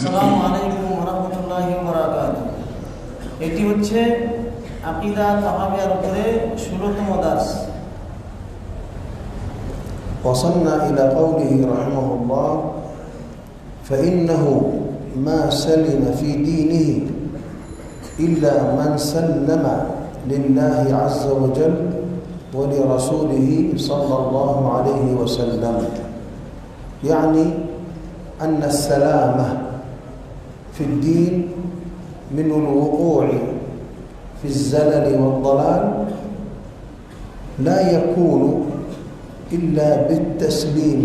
আসসালামু আলাইকুম ওয়া রাহমাতুল্লাহি ওয়া বারাকাতুহু। এটি হচ্ছে আকীদা তাহাবিয়ার উপরে 16তম দার্স। وصلنا إلى قوله رحمه الله فإنه ما سلم في دينه إلا من سلم لله عز وجل ولرسوله صلى الله عليه وسلم، يعني أن السلامة في الدين من الوقوع في الزلل والضلال لا يكون إلا بالتسليم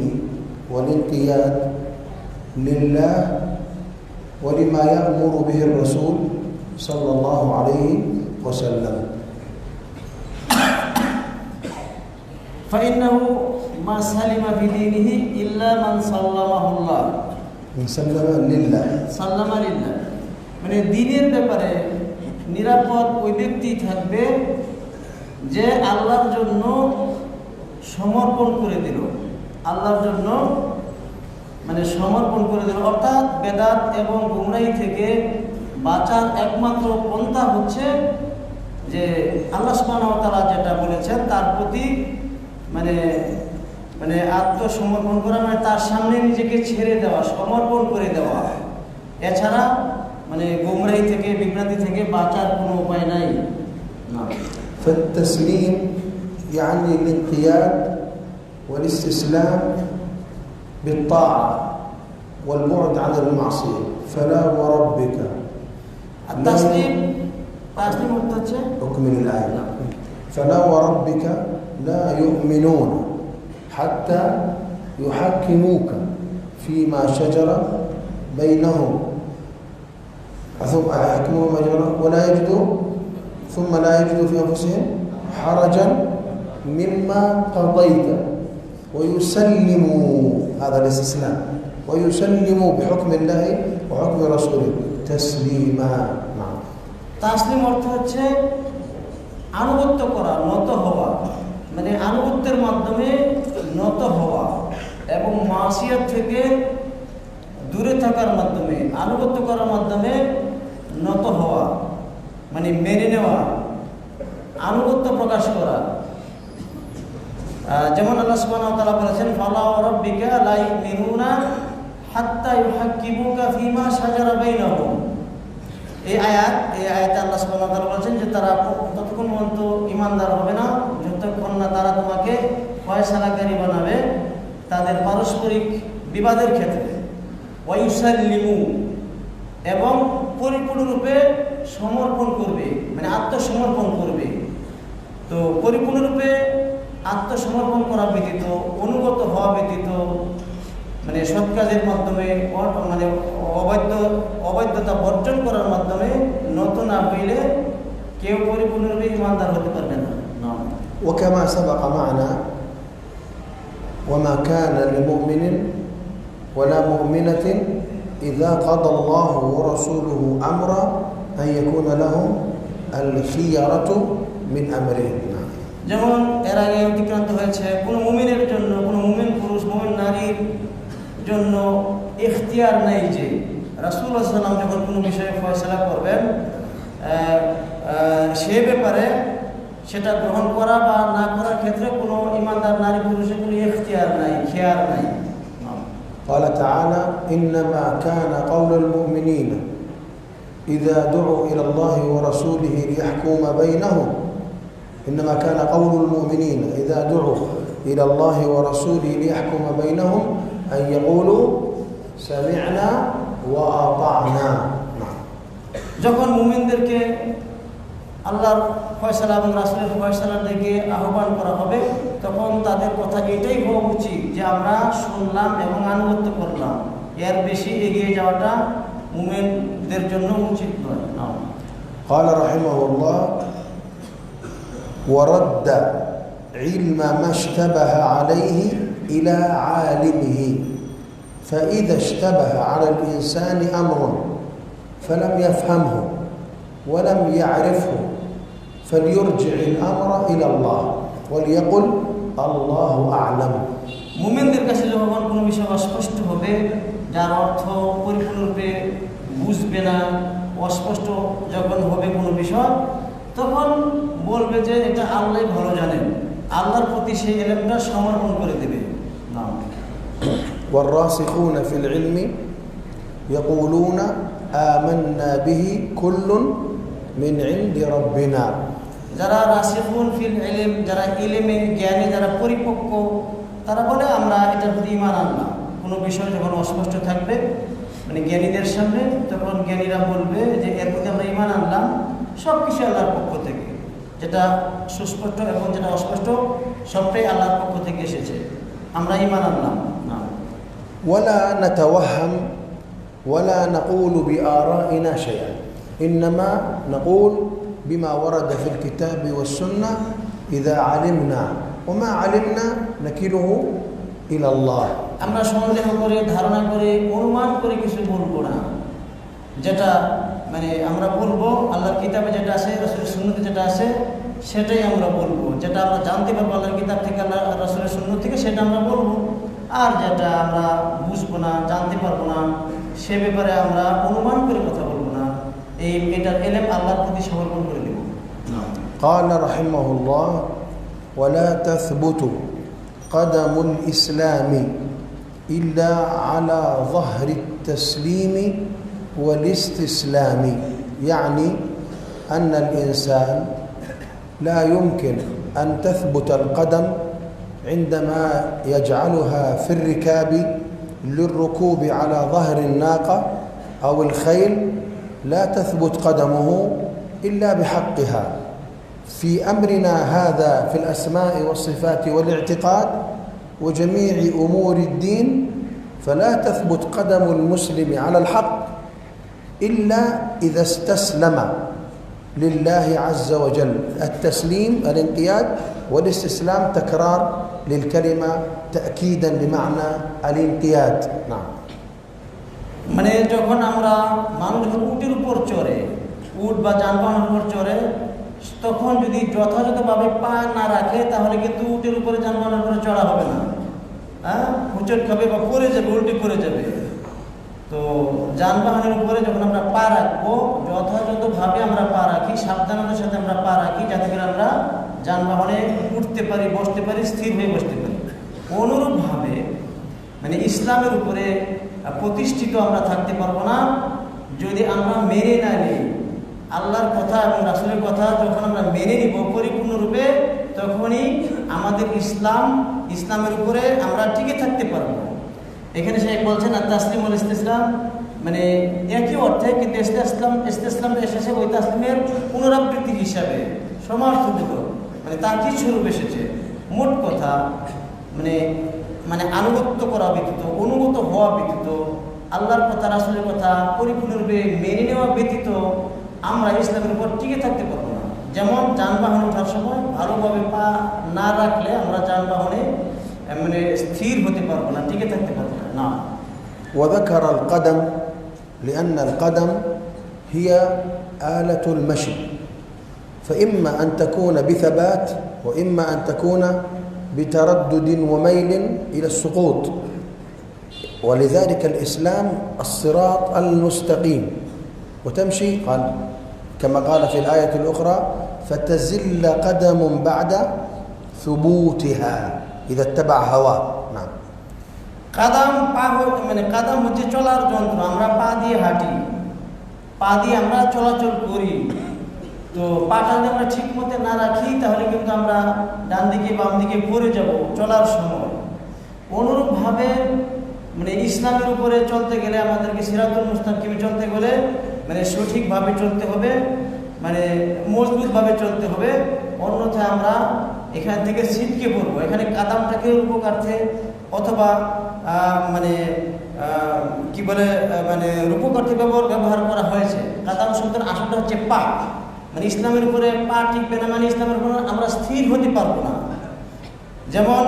والانقياد لله ولما يأمر به الرسول صلى الله عليه وسلم. فإنه ما سلم في دينه إلا من سلمه الله. من سلم لله. سلم لله মানে দ্বীনের ব্যাপারে নিরাপদ ওই ব্যক্তি থাকবে যে আল্লাহর জন্য সমর্পণ করে দিল, আল্লাহর জন্য মানে সমর্পণ করে দিল। অর্থাৎ বেদাত এবং গুমরাহি থেকে বাঁচার একমাত্র পন্থা হচ্ছে যে আল্লাহ সুবহানাহু ওয়া তাআলা যেটা বলেছেন তার প্রতি মানে মানে আত্মসমর্পণ করা, মানে তার সামনে নিজেকে ছেড়ে দেওয়া, সমর্পণ করে দেওয়া। এছাড়া মানে গুমরাহি থেকে বিভ্রান্তি থেকে বাঁচার কোনো উপায় নাই। فالتسليم يعني الانقياد والاستسلام بالطاعة والبعد عن المعصية. فلا وربك التسليم হচ্ছে أكمل الآية. فلا وربك لا يؤمنون حتى يحكموك فيما شجر بينهم ثم يحكموا ما جرى ولا يجدوا ثم لا يجدوا في أنفسهم حرجا مما قضيت ويسلموا، هذا الاستسلام، ويسلموا بحكم الله وحكم رسوله تسليما. نعم. তাসলিম অর্থ হচ্ছে আনুগত্য করা, নত হওয়া, মানে আনুগত্যের মাধ্যমে নত হওয়া এবং মাসিয়াত থেকে দূরে থাকার মাধ্যমে, আনুগত্য করার মাধ্যমে নত হওয়া মানে মেনে নেওয়া, আনুগত্য প্রকাশ করা। যেমন আল্লাহ সুবহানাহু ওয়া তাআলা বলেছেন ফালা রাব্বিকা লা ইউমিনুনা হাত্তা ইউহাক্কিমুকা ফীমা শাজারা বাইনাহুম। এই আয়াতে আল্লাহ সুবহানাহু ওয়া তাআলা বলেছেন যে তারা ততক্ষণ পর্যন্ত ঈমানদার হবে না যতক্ষণ না তারা তোমাকে ফয়সালাকারী বানাবে তাদের পারস্পরিক বিবাদের ক্ষেত্রে। ওয়া ইউসাল্লিমু, এবং পরিপূর্ণরূপে সমর্পণ করবে, মানে আত্মসমর্পণ করবে। তো পরিপূর্ণরূপে আত্মসমর্পণ করা ব্যতীত, অনুগত হওয়া ব্যতীত, মানে সৎ কাজের মাধ্যমে, মানে অবৈধতা বর্জন করার মাধ্যমে নত না হইলে কেউ পরিপূর্ণরূপে ঈমানদার হতে পারবে না। وكما سبق معنا وما كان لمؤمن ولا مؤمنة إذا قضى الله ورسوله أمرا أن يكون لهم الخيرة من أمرهم. যেমন এর আগে অতিক্রান্ত হয়েছে, কোনো মুমিনের জন্য, কোনো মুমিন পুরুষ মুমিন নারীর জন্য ইখতিয়ার নাই যে রাসূলুল্লাহ সাল্লাল্লাহু আলাইহি ওয়াসাল্লাম যখন কোনো বিষয়ে ফয়সালা করবেন সে ব্যাপারে সেটা গ্রহণ করা বা না করার ক্ষেত্রে কোনো ঈমানদার নারী পুরুষের কোনো ইখতিয়ার নাই, খেয়ার নাই। قال تعالى إنما كان قول المؤمنين إذا دعوا إلى الله ورسوله ليحكم بينهم إنما كان قول المؤمنين إذا دعوا إلى الله ورسوله ليحكم بينهم أن يقولوا سمعنا وأطعنا. যখন মুমিনদেরকে আল্লাহর ফয়সালা এবং রাসূলের ফয়সালার দিকে আহ্বান করা হবে তখন তাদের কথা এটাই হওয়া উচিত যে আমরা শুনলাম এবং আনুগত্য করলাম। এর বেশি এগিয়ে যাওয়াটা মুমিনদের জন্য উচিত নয়। قال رحمه الله ورد علم ما اشتبه عليه إلى عالمه فإذا اشتبه على الإنسان أمر فلم يفهمه ولم يعرفه فليرجع الأمر إلى الله وليقل الله أعلم. মুমিনদের কাছে যখন কোনো বিষয় অস্পষ্ট হবে, যার অর্থ পরিপূর্ণরূপে বুঝবে না, অস্পষ্ট যখন হবে কোনো বিষয়, তখন বলবে যে এটা আল্লাহ ভালো জানেন, আল্লাহর প্রতি সেই ইলমটা সমর্পণ করে দেবে। না, والراسخون في العلم يقولون آمنا به كل من عند ربنا। যারা রাসিখুন ফিল ইলম, যারা ইলমে জ্ঞানে যারা পরিপক্ক, তারা বলে আমরা এটার প্রতি ঈমান আনলাম। কোনো বিষয় যখন অস্পষ্ট থাকবে মানে জ্ঞানীদের সামনে, তখন জ্ঞানীরা বলবে যে এর প্রতি আমরা ঈমান আনলাম, সব কিছু আল্লাহর পক্ষ থেকে, যেটা সুস্পষ্ট এবং যেটা অস্পষ্ট সবটাই আল্লাহর পক্ষ থেকে এসেছে, আমরা ঈমান আনলাম। না, ولا نتوهم ولا نقول بآرائنا شيئا، إنما نقول بما ورد في الكتاب والسنة إذا علمنا، وما علمنا نكله إلى الله। আমরা সন্দেহ করে, ধারণা করে, অনুমান করে কিছু বলবো না। যেটা মানে আমরা বলবো আল্লাহর কিতাবে যেটা আছে, রাসূলের সুন্নতে যেটা আছে, সেটাই আমরা বলবো। যেটা আমরা জানতে পারবো আল্লাহর কিতাব থেকে, আল্লাহ রাসূলের সুন্নত থেকে, সেটা আমরা বলবো। আর যেটা আমরা বুঝবো না, জানতে পারবো না, সে ব্যাপারে আমরা অনুমান করে কথা বলবো না। এটার ইলম আল্লাহর প্রতি সমর্পণ করে দেব। قال رحمه الله: ولا تثبت قدم الإسلام إلا على ظهر التسليم والاستسلام، يعني أن الإنسان لا يمكن أن تثبت القدم عندما يجعلها في الركاب للركوب على ظهر الناقة أو الخيل، لا تثبت قدمه إلا بحقها. في أمرنا هذا في الأسماء والصفات والاعتقاد وجميع أمور الدين، فلا تثبت قدم المسلم على الحق إلا إذا استسلم لله عز وجل. التسليم الانقياد، والاستسلام تكرار للكلمة تأكيدا لمعنى الانقياد. نعم، মানে যখন আমরা মানুষ যখন উটের উপর চড়ে, উট বা যানবাহনের উপর চড়ে, তখন যদি যথাযথভাবে পা না রাখে, তাহলে কিন্তু উটের উপরে যানবাহনের উপরে চড়া হবে না। হ্যাঁ, হুচট খাবে বা পড়ে যাবে, উল্টে পড়ে যাবে। তো যানবাহনের উপরে যখন আমরা পা রাখবো, যথাযথভাবে আমরা পা রাখি, সাবধানতার সাথে আমরা পা রাখি, যাতে করে আমরা যানবাহনে উঠতে পারি, বসতে পারি, স্থির হয়ে বসতে পারি। অনুরূপভাবে মানে ইসলামের উপরে প্রতিষ্ঠিত আমরা থাকতে পারবো না যদি আমরা মেনে না নিই আল্লাহর কথা এবং রাসূলের কথা। যখন আমরা মেনে নিব পরিপূর্ণরূপে, তখনই আমাদের ইসলামের উপরে আমরা টিকে থাকতে পারবো। এখানে শেখ বলছেন আর তাসলিম ওয়াল ইসতিসলাম মানে একই অর্থে, কিন্তু ইসতিসলাম এসেছে ওই তাসলিমের পুনরাবৃত্তি হিসাবে, সমার্থক, মানে তার কি স্বরূপ এসেছে। মোট কথা মানে আনুগত্য করা ব্যতীত, অনুগত হওয়া ব্যতীত, আল্লাহর কথা রাসূলের কথা পরিপূর্ণরূপে মেনে নেওয়া ব্যতীত আমরা ইসলামের উপর টিকে থাকতে পারবো না। যেমন যানবাহনে ওঠার সময় ভালোভাবে পা না রাখলে আমরা যানবাহনে মানে স্থির হতে পারবো না, টিকে থাকতে পারবো না। وذكر القدم لأن القدم هي آلة المشي، فإما أن تكون بثبات وإما أن تكون بتردد وميل إلى السقوط. ولذلك الإسلام الصراط المستقيم، وتمشي قال كما قال في الآية الأخرى: فتزل قدم بعد ثبوتها إذا اتبع هواه. نعم، কাদাম পা মানে কাদাম হচ্ছে চলার যন্ত্র। আমরা পা দিয়ে হাঁটি, পা দিয়ে আমরা চলাচল করি। তো পাটা যদি আমরা ঠিক মতো না রাখি, তাহলে কিন্তু আমরা ডান দিকে বাম দিকে পড়ে যাব চলার সময়। অনুরূপভাবে মানে ইসলামের উপরে চলতে গেলে আমাদেরকে সিরাতুল মুস্তাকিমে চলতে গেলে মানে সঠিকভাবে চলতে হবে, মানে মজবুতভাবে চলতে হবে। অন্যথায় আমরা এখান থেকে ছিটকে পড়বো। এখানে কাদামটাকে রূপকার্থে অথবা মানে কি বলে মানে রূপকার্থে ব্যবহার করা হয়েছে। কাদাম শব্দের আসলটা হচ্ছে পা। মানে ইসলামের উপরে পা টিকবে না, মানে ইসলামের উপরে আমরা স্থির হতে পারবো না। যেমন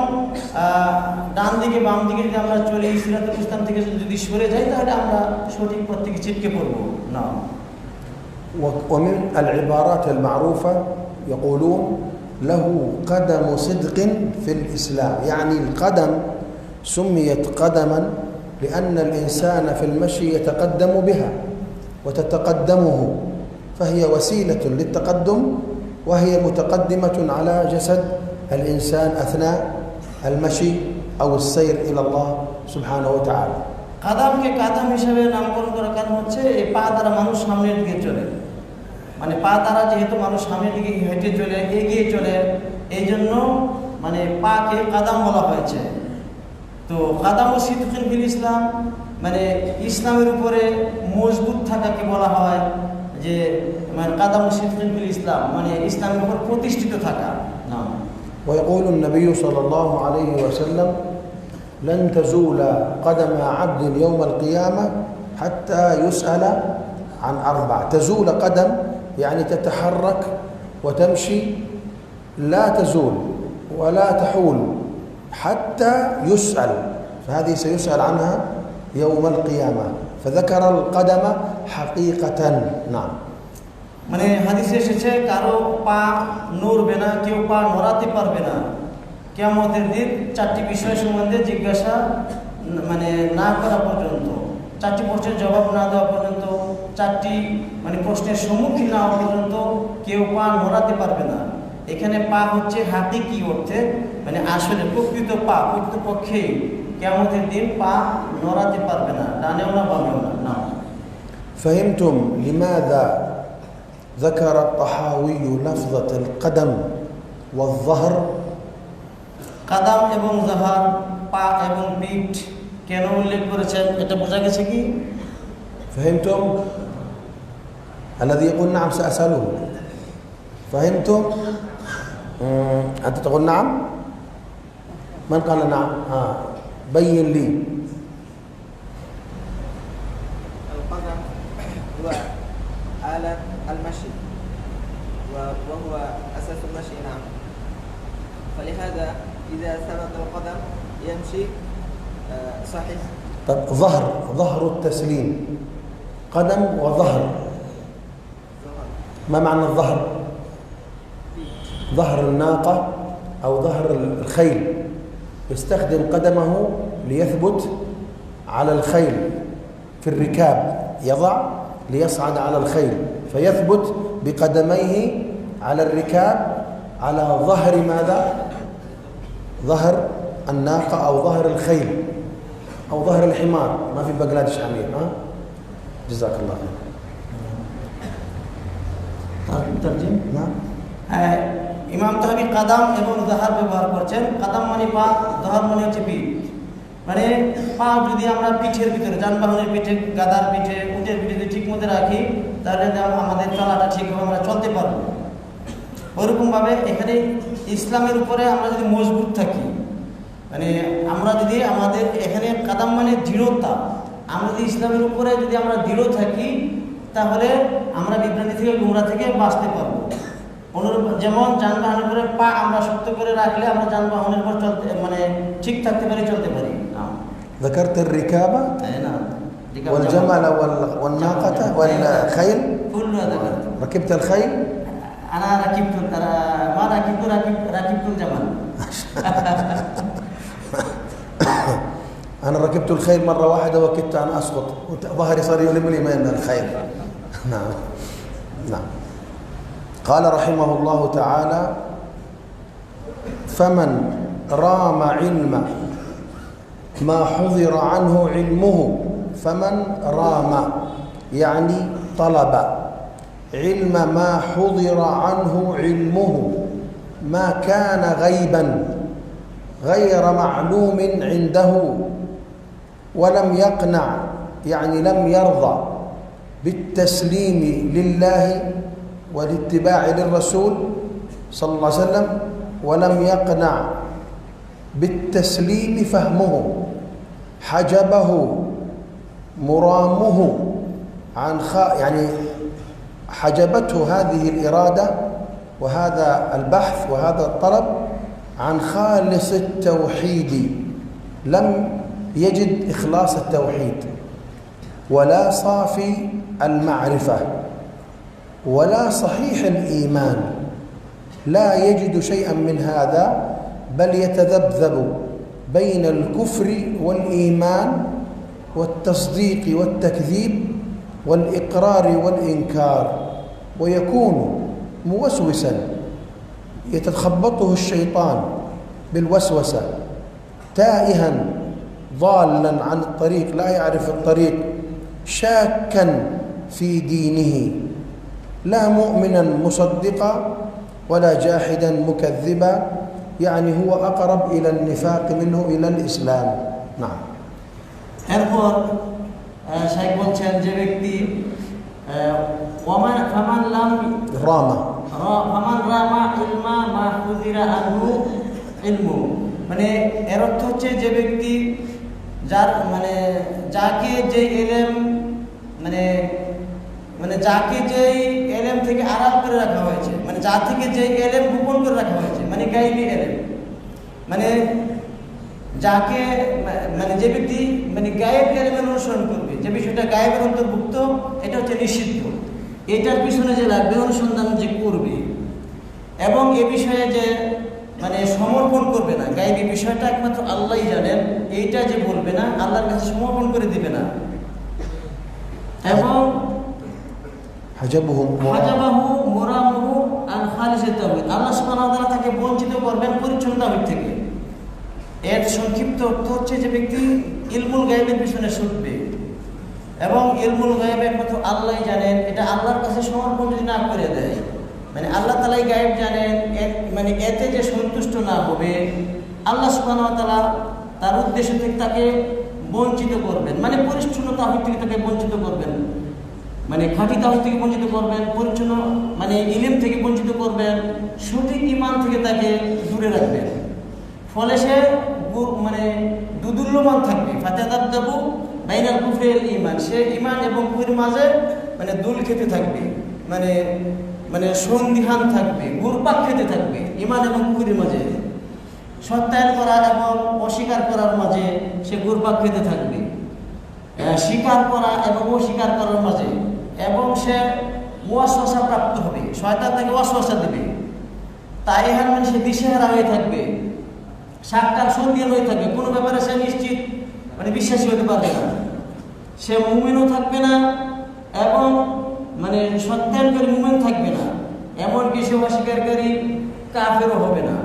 ডান দিকে বাম দিকে যদি আমরা চলি, সিরাতুল ইসলাম থেকে যদি সরে যাই, তাহলে আমরা সঠিক পথ থেকে ছিটকে পড়বো না। ومن العبارات المعروفة يقولون له قدم صدق في الإسلام، يعني القدم سميت قدما لأن الإنسان في المشي يتقدم بها، وتتقدمه، فهي وسيلة للتقدم، وهي متقدمة على جسد الإنسان أثناء المشي أو السير إلى الله سبحانه وتعالى। কাদামকে কাদাম হিসেবে নামকরণ করার কারণ হচ্ছে এই পা দ্বারা মানুষ সামনের দিকে চলে, মানে পা দ্বারা যেহেতু মানুষ সামনের দিকে হেঁটে চলে, এগিয়ে চলে, এই জন্য মানে পাকে কাদাম বলা হয়েছে। তো কাদাম ও সিদ্দিকিন ফিল ইসলাম মানে ইসলামের উপরে মজবুত থাকাকে বলা হয় যে মানে কাদাম ও সিদ্দিকিন ফিল ইসলাম মানে ইসলামের উপর প্রতিষ্ঠিত থাকা নাম। ويقول النبي صلى الله عليه وسلم لن تزول قدم عبد يوم القيامة حتى يسأل عن أربع. تزول قدم يعني تتحرك وتمشي، لا تزول ولا تحول حتى يسأل، فهذه سيسأل عنها يوم القيامة، فذكر القدم حقيقة. نعم মানে হাদিসে এসেছে কারো পা নড়বে না, কেউ পা নড়াতে পারবে না কিয়ামতের দিন চারটি বিষয় সম্বন্ধে জিজ্ঞাসা মানে না করা পর্যন্ত, চারটি প্রশ্নের জবাব না দেওয়া পর্যন্ত, চারটি মানে প্রশ্নের সম্মুখীন না হওয়া পর্যন্ত কেউ পা নড়াতে পারবে না। এখানে পা হচ্ছে হাকিকি অর্থে মানে আসলে প্রকৃত পা, প্রকৃতপক্ষে কিয়ামতের দিন পা নড়াতে পারবে না, ডানেও না বামেও না। না فهمتم لماذا ذكر الطحاوي لفظة القدم والظهر؟ কাদাম এবং জাহার, পা এবং পিঠ কেন উল্লেখ করেছেন এটা বোঝা গেছে কি? فهمتم؟ الذي يقول نعم سأسأله. فهمتم؟ أنت تقول نعم؟ من قال نعم؟ بين لي. القدم هو آلة المشي وهو أساس المشي. نعم، فلهذا إذا ثبت القدم يمشي صحيح. طب ظهر التسليم، قدم وظهر، ما معنى الظهر؟ ظهر الناقة أو ظهر الخيل، يستخدم قدمه ليثبت على الخيل في الركاب، يضع ليصعد على الخيل فيثبت بقدميه على الركاب على ظهر ماذا؟ ظهر الناقة أو ظهر الخيل أو ظهر الحمار، ما في بنغلاديش حمير. جزاك الله خير. তরজিম না ইমাম তাহাবি কাদাম এবং জাহার ব্যবহার করছেন। কাদাম মানে পা, জাহার মানে হচ্ছে পিঠ। মানে পা যদি আমরা পিঠের ভিতরে, যানবাহনের পিঠে, গাদার পিঠে, উটের পিঠে যদি ঠিক মতো রাখি তাহলে আমাদের চলাটা ঠিকভাবে আমরা চলতে পারবো। ওইরকমভাবে এখানে ইসলামের উপরে আমরা যদি মজবুত থাকি, মানে আমরা যদি আমাদের এখানে কাদাম মানে দৃঢ়তা, আমরা যদি ইসলামের উপরে যদি আমরা দৃঢ় থাকি তাহলে আমরা বিভ্রান্তি থেকে, গুমরা থেকে বাঁচতে পারবো। অনুরূপ যেমন যানবাহনের উপরে পা আমরা শক্ত করে রাখলে আমরা যানবাহনের উপর চলতে মানে ঠিক থাকতে পারি, চলতে পারি। ذكرت الركابة والجمل والناقة والخيل، كلها ذكرت. ركبت الخيل؟ أنا ركبت ما ركبت الجمل. أنا ركبت الخيل مرة واحدة وكدت أن أسقط وظهري صار يلم لي من الخيل. نعم نعم. قال رحمه الله تعالى: فمن رام علم ما حضر عنه علمه، فمن رام يعني طلب علم ما حضر عنه علمه، ما كان غيبا غير معلوم عنده، ولم يقنع يعني لم يرضى بالتسليم لله والاتباع للرسول صلى الله عليه وسلم، ولم يقنع بالتسليم فهمه، حجبه مرامه عن يعني حجبته هذه الإرادة وهذا البحث وهذا الطلب عن خالص التوحيد، لم يجد إخلاص التوحيد ولا صافي المعرفة ولا صحيح الإيمان، لا يجد شيئا من هذا، بل يتذبذب بين الكفر والإيمان والتصديق والتكذيب والإقرار والإنكار، ويكون موسوسا يتخبطه الشيطان بالوسوسة، تائها ضالا عن الطريق، لا يعرف الطريق، شاكا في دينه، لا مؤمنا مصدقا ولا جاحدا مكذبا، يعني هو أقرب إلى النفاق منه إلى الإسلام. نعم. এরপর শাইখ বলছেন যে ব্যক্তি ফামান রামা ইলমা মা হুযিরা আনহু ইলমু, মানে এর অর্থ হচ্ছে যে ব্যক্তি যাকে যে ইলম যাকে যে ইলম থেকে আড়াল করে রাখা হয়েছে, মানে যা থেকে যে ইলম গোপন করে রাখা হয়েছে, মানে গায়বী ইলম, মানে যাকে যে ব্যক্তি গায়েব ইলমের অনুসরণ করবে, যে বিষয়টা গায়েবের অন্তর্ভুক্ত, এটা হচ্ছে নিষিদ্ধ। এটার পিছনে যে লাগবে, অনুসন্ধান যে করবে এবং এ বিষয়ে যে সমর্পণ করবে না, গায়েবী বিষয়টা একমাত্র আল্লাহই জানেন, এইটা যে বলবে না, আল্লাহর কাছে সমর্পণ করে দিবে না, এবং আল্লাহ সুবহানাহু ওয়া তাআলা তাকে বঞ্চিত করবেন পরিচ্ছন্ন তাওহীদ থেকে। এর সংক্ষিপ্ত অর্থ হচ্ছে যে ব্যক্তি ইলমুল গায়বের পিছনে ছুটবে এবং ইলমুল গায়ব একমাত্র আল্লাহই জানেন, এটা আল্লাহর কাছে সমর্পণ যদি না করে দেয়, আল্লাহ তাআলাই গায়ব জানেন, এতে যে সন্তুষ্ট না হবে, আল্লাহ সুবহানাহু ওয়া তাআলা তার উদ্দেশ্য থেকে তাকে বঞ্চিত করবেন, পরিচ্ছন্ন তাওহীদ থেকে তাকে বঞ্চিত করবেন, খাঁটি তাওহীদ থেকে বঞ্চিত করবেন, পরিচ্ছন্ন ইলম থেকে বঞ্চিত করবেন, সঠিক ঈমান থেকে তাকে দূরে রাখবেন। ফলে সে দুদুল্যমান থাকবে, ফাতাদাবদাবু বাইনাল কুফরি ওয়াল ঈমান, সে ঈমান এবং কুফরের মাঝে দুল খেতে থাকবে, সন্দিহান থাকবে, ঘুরপাক খেতে থাকবে ঈমান এবং কুফরের মাঝে, সত্যায়ন করা এবং অস্বীকার করার মাঝে সে ঘুরপাক খেতে থাকবে, স্বীকার করা এবং অস্বীকার করার মাঝে, এবং সে ওয়াসওয়াসা প্রাপ্ত হবে, শয়তান তাকে ওয়াসওয়াসা দেবে, তাই সে দিশেহারা হয়ে থাকবে, সাক্ষাৎ সন্দিহান হয়ে থাকবে, কোনো ব্যাপারে সে নিশ্চিত বিশ্বাসী হতে পারবে না, সে মুমিনও থাকবে না এবং সত্যায়নকারী মুমিন থাকবে না, এমনকি সে অস্বীকারী কাফেরও হবে না।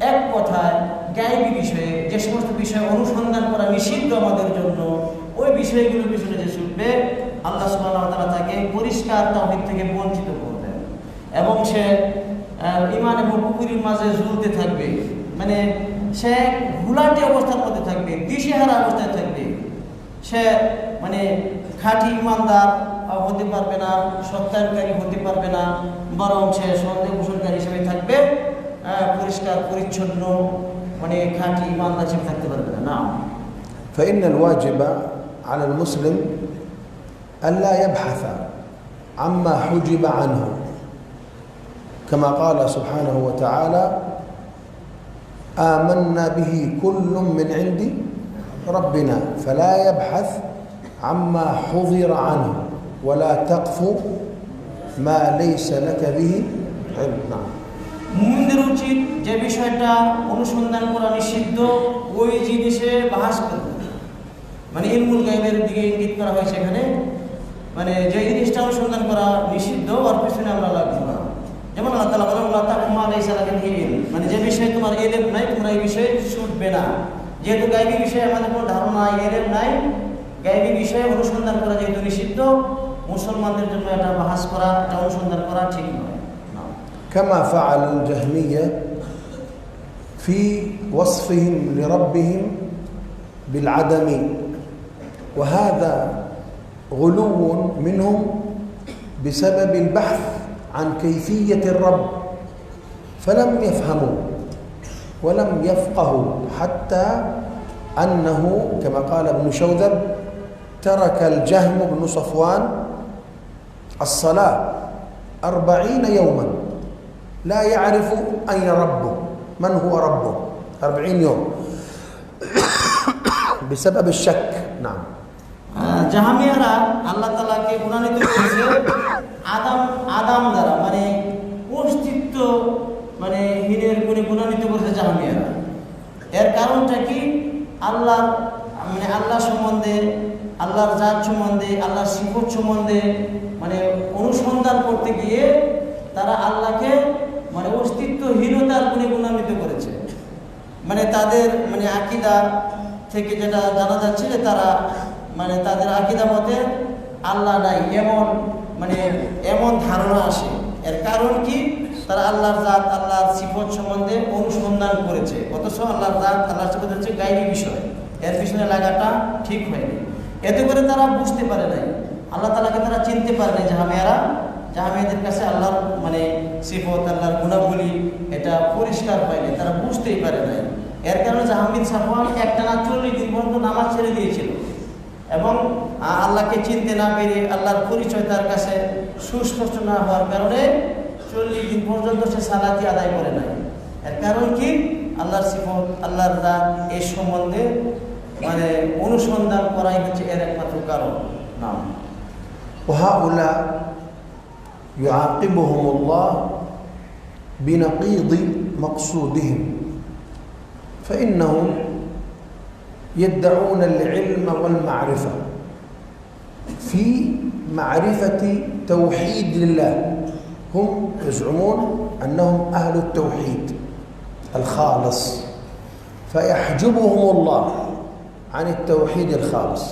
এক কথায় গায়বী বিষয়ে যে সমস্ত বিষয় অনুসন্ধান করা নিষিদ্ধ আমাদের জন্য, ওই বিষয়গুলোর পিছনে যে ছুটবে, আল্লাহ সুবহানাহু ওয়া তাআলা তাকে পরিষ্কার তাওহীদ থেকে বঞ্চিত করবেন এবং সে ঈমান এবং কুফরের মাঝে ঝুলতে থাকবে, সে ঘোলাটে অবস্থার মধ্যে থাকবে, দিশেহারা অবস্থায় থাকবে, সে খাঁটি ঈমানদার হতে পারবে না, সত্যায়নকারী হতে পারবে না, বরং সে সন্দেহ পোষণকারী হিসেবে থাকবে, পরিষ্কার পরিচ্ছন্ন খাঁটি ঈমানদার হিসেবে থাকতে পারবে না। فإن الواجب على المسلم ألا يبحث عما حجب عنه، كما قال سبحانه وتعالى: آمنا به كل من عند ربنا فلا يبحث عما حضر عنه ولا تقف ما ليس لك به علم. نعم. মুমিনদের উচিত যে বিষয়টা অনুসন্ধান করা নিষিদ্ধ, ওই জিনিসে বাহাস করবে, ইলমুল গায়বের দিকে ইঙ্গিত করা হয়েছে এখানে, যে জিনিসটা অনুসন্ধান করা নিষিদ্ধ, ওর পিছনে আমরা লাগবো না। যেমন আল্লাহ তাআলা বলেন, লা তাকফু মা লাইসা লাকা বিহি ইলম, যে বিষয়ে তোমার ইলম নাই, তোমরা এই বিষয়ে ছুটবে না। যেহেতু গায়বী বিষয়ে আমাদের কোনো ধারণা নাই, ইলম নাই, গায়বী বিষয়ে অনুসন্ধান করা যেহেতু নিষিদ্ধ, মুসলমানদের জন্য এটা বাহাস করা, এটা অনুসন্ধান করা ঠিক নয়। كما فعل الجهمية في وصفهم لربهم بالعدم، وهذا غلو منهم بسبب البحث عن كيفية الرب، فلم يفهموا ولم يفقهوا، حتى أنه كما قال ابن شوذب: ترك الجهم بن صفوان الصلاة 40 يوما لا يعرف أين ربه، من هو ربه، 40 يوم بسبب الشك. نعم. জাহামিয়ারা আল্লাহ তাআলাকে গুণান্বিত করেছে আদম দ্বারা, অস্তিত্ব হীনের গুণে গুণান্বিত করেছে জাহামিয়ারা। এর কারণটা কি? আল্লাহ সম্বন্ধে আল্লাহর জাত সম্বন্ধে, আল্লাহর সিফত সম্বন্ধে মানে অনুসন্ধান করতে গিয়ে তারা আল্লাহকে মানে অস্তিত্বহীনতার গুণে গুণান্বিত করেছে। মানে তাদের মানে আকীদা থেকে যেটা জানা যাচ্ছে যে তারা মানে তাদের আকীদা মতে আল্লাহ নাই এমন ধারণা আসে। এর কারণ কি? তারা আল্লাহর জাত, আল্লাহর সিফত সম্বন্ধে অনুসন্ধান করেছে, অথচ আল্লাহর জাত, আল্লাহর সিফত হচ্ছে গায়বী বিষয়, এর পিছনে লাগাটা ঠিক হয়নি। এতে করে তারা বুঝতে পারে নাই, আল্লাহ তাআলাকে তারা চিনতে পারে নাই। জাহামিয়াদের কাছে আল্লাহর মানে সিফত, আল্লাহর গুণাবলী এটা পরিষ্কার হয়নি, তারা বুঝতেই পারে নাই। এর কারণে জাহাঙ্গীর সাফওয়ান একটানা 40 দিন পর্যন্ত নামাজ ছেড়ে দিয়েছিল এবং আল্লাহকে চিনতে না পেরে, আল্লাহর পরিচয় তার কাছে সুস্পষ্ট না হওয়ার কারণে 40 দিন পর্যন্ত সে সালাতি আদায় করে নাই। এর কারণ কি? আল্লাহর সিফত, আল্লাহর জাত এই সম্বন্ধে মানে অনুসন্ধান করাই হচ্ছে এর একমাত্র কারণ। নাম وهؤلاء يعاقبهم الله بنقيض مقصودهم، فإنهم يدعون العلم والمعرفة في معرفة توحيد الله. هم يزعمون أنهم أهل التوحيد الخالص، فيحجبهم الله عن التوحيد الخالص.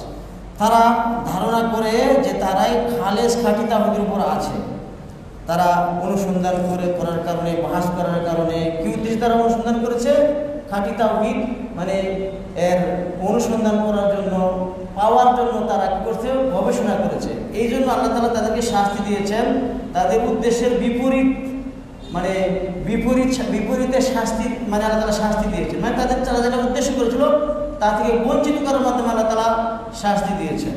তারা ধারণা করে যে তারাই খালেস খাঁটি তাওহীদের উপর আছে। তারা অনুসন্ধান করার কারণে, বাহাস করার কারণে কি উদ্দেশ্যে তারা অনুসন্ধান করেছে? খাঁটি তাওহীদ মানে এর অনুসন্ধান করার জন্য, পাওয়ার জন্য তারা কি করছে? গবেষণা করেছে। এই জন্য আল্লাহ তাআলা তাদেরকে শাস্তি দিয়েছেন, তাদের উদ্দেশ্যের বিপরীতে শাস্তি মানে আল্লাহ তাআলা শাস্তি দিয়েছেন। মানে তারা যেটা উদ্দেশ্য করেছিল তা থেকে বঞ্চিত করার মাধ্যমে আল্লাহ তাআলা শাস্তি দিয়েছেন।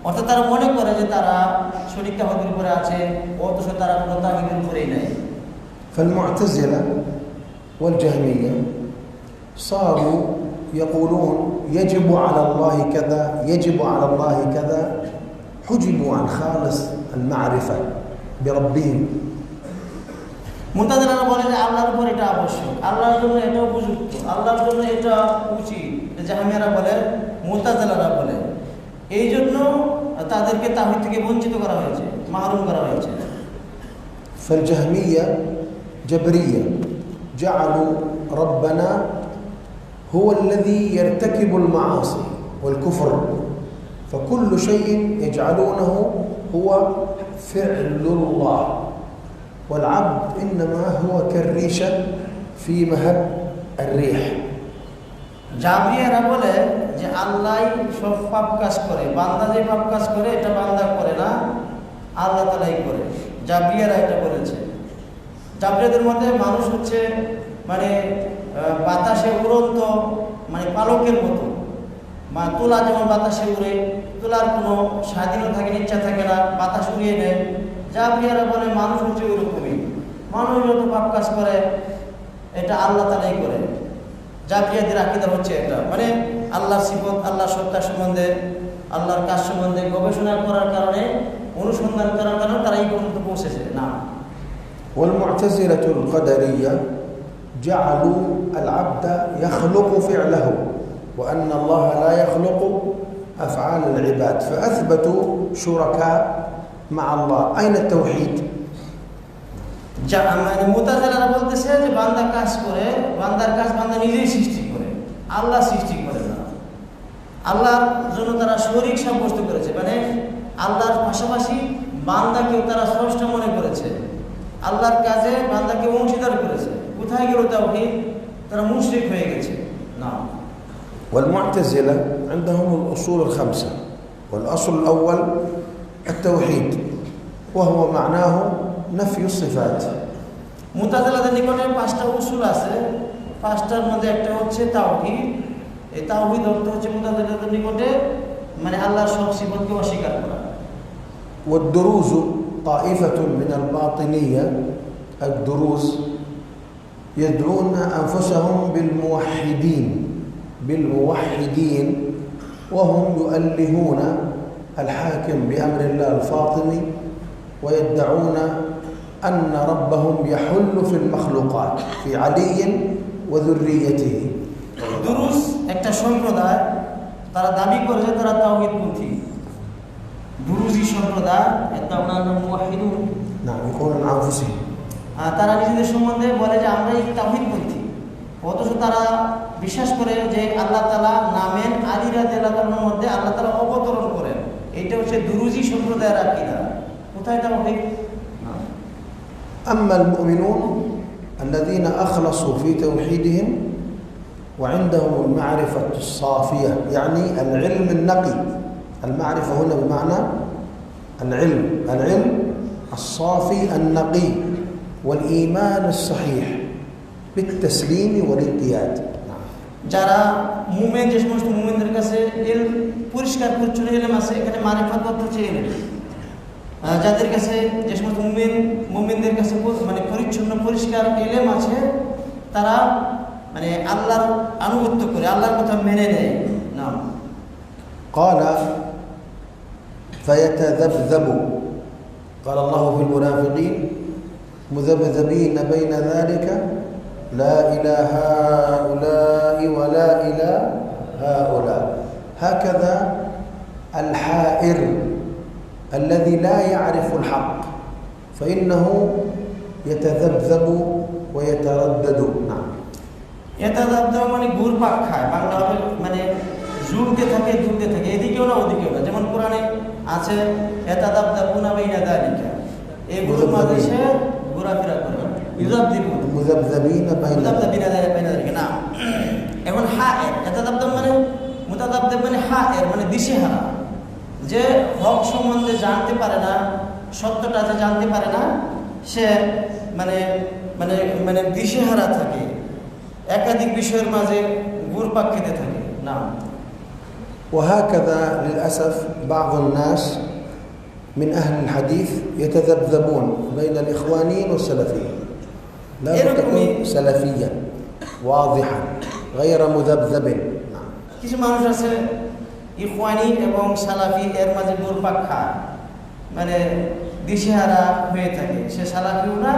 অর্থাৎ তারা মনে করে যে তারা সঠিক তাওহীদের উপরে আছে, অথচ তারা কোনো তাওহীদের উপরেই নাই। فالمعتزلة والجهمية صاروا يقولون يجب على الله كذا، يجب على الله كذا، حجبوا عن خالص المعرفة بربهم. মুতাজিলারা বলে যে আল্লাহর উপর এটা আবশ্যক, আল্লাহর জন্য এটা উপযুক্ত, আল্লাহর জন্য এটা উচিত। জাহমিয়ারা বলে, মুতাজিলারা বলে, এই জন্য তাদেরকে তাওহীদ থেকে বঞ্চিত করা হয়েছে, মাহরুম করা হয়েছে। فالجهمية جبرية جعلوا ربنا هو الذي يرتكب المعاصي والكفر، فكل شيء يجعلونه هو فعل الله، والعبد إنما هو كالريشة في مهب الريح. জাবরিয়ারা বলে যে আল্লাহ সব পাপ কাজ করে, বান্দা যে পাপ কাজ করে এটা বান্দা করে না, আল্লাহ তাআলাই করে। জাবরিয়ারা এটা বলেছে। জাবরিয়াদের মতে মানুষ হচ্ছে মানে বাতাসে উড়ন্ত মানে পালকের মতো, তুলা যেমন বাতাসে উড়ে, তুলার কোনো স্বাধীনতা থাকে না, ইচ্ছা থাকে না, বাতাস উড়িয়ে নেয়। জাবরিয়ারা বলে মানুষ হচ্ছে ওইরকমই, মানুষ যত পাপ কাজ করে এটা আল্লাহ তাআলাই করে। জাবরিয়াদের আকীদা হচ্ছে এটা, মানে আল্লাহর সিফত, আল্লাহর সত্তা সম্বন্ধে, আল্লাহর কাজ সম্বন্ধে গবেষণা করার কারণে, অনুসন্ধান করার কারণে তারা এই পর্যন্ত পৌঁছেছে না। والمعتزلة القدرية جعلوا العبد يخلق فعله، وأن الله لا يخلق أفعال العباد، فأثبتوا شركاء مع الله. أين التوحيد؟ মুতাজিলারা বলতেছে যে বান্দা কাজ করে, বান্দার কাজ বান্দা নিজেই সৃষ্টি করে, আল্লাহ সৃষ্টি করে না। আল্লাহর জন্য তারা শরীক সাব্যস্ত করেছে, মানে আল্লাহর পাশাপাশি বান্দাকেও তারা স্রষ্টা মনে করেছে, আল্লাহর কাজে বান্দাকে অংশীদার করেছে। কোথায় গেল তাওহীদ? তারা মুশরিক হয়ে গেছে। না। والمعتزلة عندهم الأصول الخمسة، والأصل الأول التوحيد وهو معناه نفي الصفات. মুতাজিলাদের নিকটে 5টা উসুল আছে, 5টার মধ্যে একটা হচ্ছে তাওহীদ। এই তাওহীদ অর্থ হচ্ছে মুতাজিলাদের নিকটে মানে আল্লাহর সব সিফতকে অস্বীকার করা। والدروز طائفة من الباطنية، الدروز يدعون أنفسهم بالموحدين وهم يؤلهون الحاكم بأمر الله الفاطمي، ويدعون أن ربهم يحل في المخلوقات في علي وذريته. দুরুস একটা সম্প্রদায়, তারা দাবি করে যে তারা তাওহীদপন্থী, দুরুজি সম্প্রদায় ইয়াদউনা মুওয়াহিদুন, نعم يقولون عن أنفسهم তারা নিজেদের সম্বন্ধে বলে যে আমরা তাওহীদপন্থী, অথচ তারা বিশ্বাস করে যে আল্লাহ তাআলা নামেন আলী রাদিয়াল্লাহু তাআলার মধ্যে আল্লাহ তাআলা অবতরণ করেন। এটা হচ্ছে দুরুজি সম্প্রদায়ের আকীদা। কোথায় তাওহীদ? أما المؤمنون الذين أخلصوا في توحيدهم وعندهم المعرفة الصافية يعني العلم النقي. المعرفة هنا بمعنى العلم الصافي النقي والإيمان الصحيح بالتسليم والانقياد. যারা মুমিন, যে সমস্ত মুমিনদের কাছে ইলম পরিষ্কার পরিচ্ছন্ন ইলম আছে, এখানে মারিফাত হচ্ছে ইলম। যাদের কাছে, যে সমস্ত মুমিনদের কাছে মানে পরিচ্ছন্ন পরিষ্কার ইলম আছে, তারা মানে আল্লাহর আনুগত্য করে, আল্লাহর কথা মেনে নেয়। না قال فيتذبذب قال الله في المنافقين مذبذبين بين ذلك لا إلى هؤلاء ولا إلى هؤلاء. هكذا الحائر الذي لا يعرف الحق فإنه يتذبذب ويتردد. نعم يتذبذب মানে ঘুরপাক খায়, বাংলা হবে মানে জুড়তে থাকে এদিকেও না ওদিকেও না। যেমন কোরআনে আছে ইয়াতাদাবদাবুনা বাইনা যালিকা, এগুলোর মাঝে সে ঘোরাফেরা করে। মুযাবযাবিনা বাইনা যালিকা। না এখন হায়ের, ইয়াতাদাবদাব মানে মুতাদাবদাব মানে হায়ের মানে দিশেহারা, যে হক সম্বন্ধে জানতে পারে না, সত্যটা যে জানতে পারে না, সে মানে মানে মানে দিশেহারা থাকে, একাধিক বিষয়ের মাঝে ঘুরপাক খেতে থাকে। না وهكذا للأسف بعض الناس من أهل الحديث يتذبذبون بين الإخوانيين والسلفيين. لا تكون سلفيا واضحا غير مذبذب. نعم কিছু মানুষ আছে ইখওয়ানি এবং সালাফি এর মাঝে ঘুরপাক খায়, মানে দিশেহারা হয়ে থাকে। সে সালাফিও না,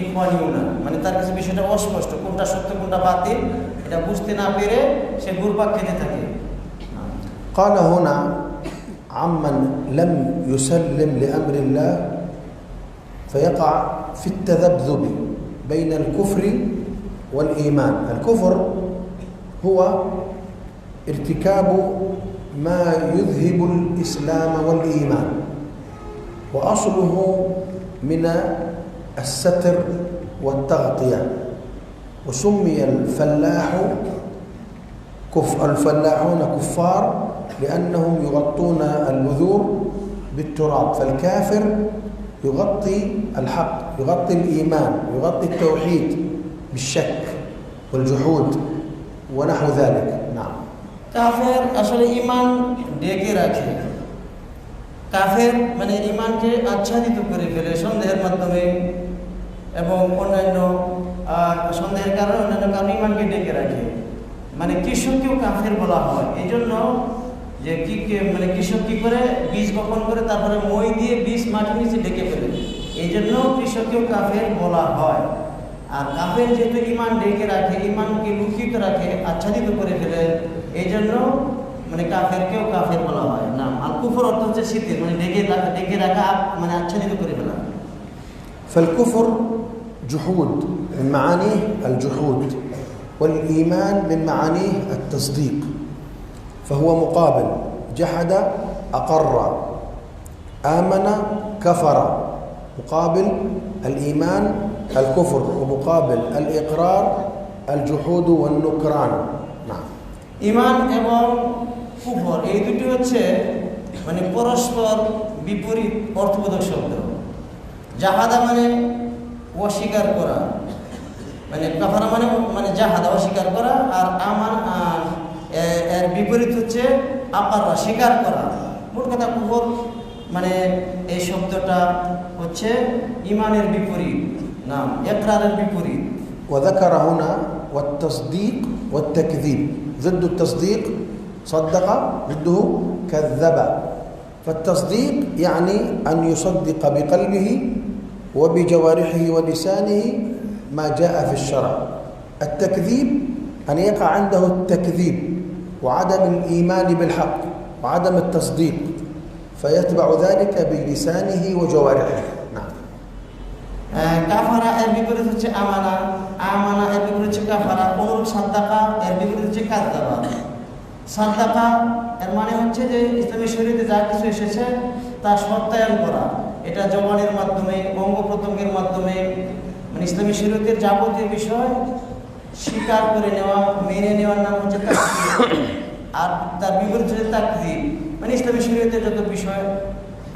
ইখওয়ানিও না, মানে তার কাছে বিষয়টা অস্পষ্ট, কোনটা সত্য কোনটা বাতিল এটা বুঝতে না পেরে সে ঘুরপাক খেতে থাকে। قال هنا عمن لم يسلم لأمر الله فيقع في التذبذب بين الكفر والإيمان. الكفر هو ارتكاب ما يذهب الإسلام والإيمان، وأصله من الستر والتغطية، وسمي الفلاحون كفار لأنهم يغطون البذور بالتراب. فالكافر يغطي الحق، يغطي الإيمان، يغطي التوحيد بالشك والجحود ونحو ذلك. نعم কাফের আসলে ঈমান ঢেকে রাখে, কাফের মানে ঈমানকে আচ্ছাদিত করে ফেলে সন্দেহের মাধ্যমে এবং অন্যান্য সন্দেহের কারণে অন্যান্য কারণে ঈমানকে ঢেকে রাখে। মানে কৃষককেও কাফের বলা হয় এই জন্য যে মানে কৃষক কি করে বীজ বপন করে তারপরে মই দিয়ে বীজ মাটির নিচে ঢেকে ফেলে, এই জন্য কৃষককেও কাফের বলা হয়। আর কাফের যেহেতু ঈমান ঢেকে রাখে, ঈমানকে লুকিত রাখে, আচ্ছাদিত করে ফেলে, এই জন্য মানে কাফেরকেও কাফের বলা হয়। নাম আর কুফর অর্থ হচ্ছে শীতের, মানে ঢেকে রাখা মানে আচ্ছাদিত করে ফেলা। فالكفر جحود من معانيه الجحود، والإيمان من معانيه التصديق، فهو مقابل جحد أقر، آمن كفر، مقابل الإيمان الكفر، ومقابل الإقرار الجحود والنكران. نعم ঈমান এবং কুফর এই দুটি হচ্ছে মানে পরস্পর বিপরীত অর্থবোধক শব্দ। জাহাদা মানে অস্বীকার করা, মানে কাফারা মানে মানে জাহাদা অস্বীকার করা, আর আমান এর বিপরীত হচ্ছে আকাররা স্বীকার করা। মোট কথা কুফর মানে এই শব্দটা হচ্ছে ঈমানের বিপরীত, নাম ইকরারের বিপরীত। وذكر هنا والتصديق والتكذيب. ضد التصديق صدق، ضده كذب. فالتصديق يعني أن يصدق بقلبه وبجوارحه ولسانه ما جاء في الشرع. التكذيب أن يقع عنده التكذيب وعدم الإيمان بالحق وعدم التصديق، فيتبع ذلك بلسانه وجوارحه. نعم. কাফারা এর বিপরীত হচ্ছে আমানা, আমানা এর বিপরীত হচ্ছে কাফারা, অনুরূপ সাদাকা এর বিপরীত হচ্ছে কাযযাবা। সাদাকা এর মানে হচ্ছে যে ইসলামী শরীয়তে যা কিছু এসেছে তা সত্যায়ন করা, এটা জবানের মাধ্যমে, অঙ্গ প্রত্যঙ্গের মাধ্যমে, মানে ইসলামী শরীয়তের যাবতীয় বিষয় স্বীকার করে নেওয়া, মেনে নেওয়ার নাম হচ্ছে তাসদীক। আর তার বিপরীত হচ্ছে তাকযীব, মানে ইসলামী শরীয়তের যত বিষয়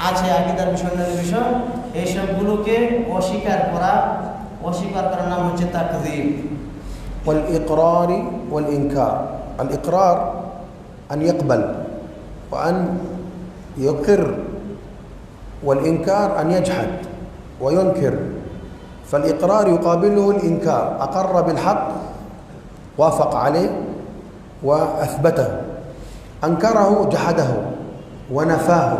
আছে, আকীদার বিষয়, অন্যান্য বিষয়, এই সবগুলোকে অস্বীকার করার নাম হচ্ছে তাকযীব। والإقرار والإنكار. الإقرار أن يقبل وأن يقر، والإنكار أن يجحد وينكر. فالإقرار يقابله الإنكار، أقر بالحق وافق عليه وأثبته، أنكره جحده ونفاه،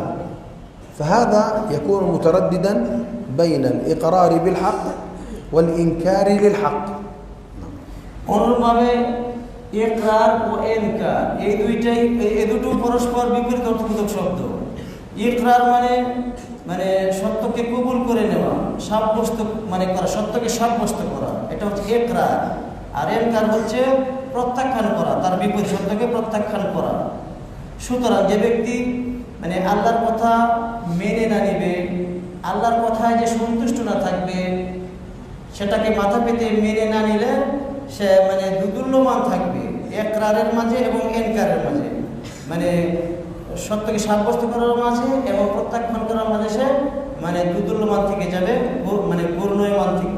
فهذا يكون مترددا بين الإقرار بالحق والإنكار للحق. অনুরূপভাবে ইকরার ও ইনকার এই দুটো পরস্পর বিপরীত অর্থবোধক শব্দ। ইকরার মানে সত্যকে কবুল করে নেওয়া, সাব্যস্ত মানে করা, সত্যকে সাব্যস্ত করা, এটা হচ্ছে ইকরার। আর ইনকার হচ্ছে প্রত্যাখ্যান করা, তার বিপরীত সত্যকে প্রত্যাখ্যান করা। সুতরাং যে ব্যক্তি মানে আল্লাহর কথা মেনে না নিবে, আল্লাহর কথায় যে সন্তুষ্ট না থাকবে, সেটাকে মাথা পেতে মেনে না নিলে সে মানে দুদুল্যমান থাকবে ইকরারের মাঝে এবং ইনকারের মাঝে, মানে সত্যকে সাব্যস্ত করার মাঝে এবং প্রত্যাখ্যান করার মাঝে সে মানে দুদুল্যমান থেকে যাবে, মানে গুরুনয়মান থেকে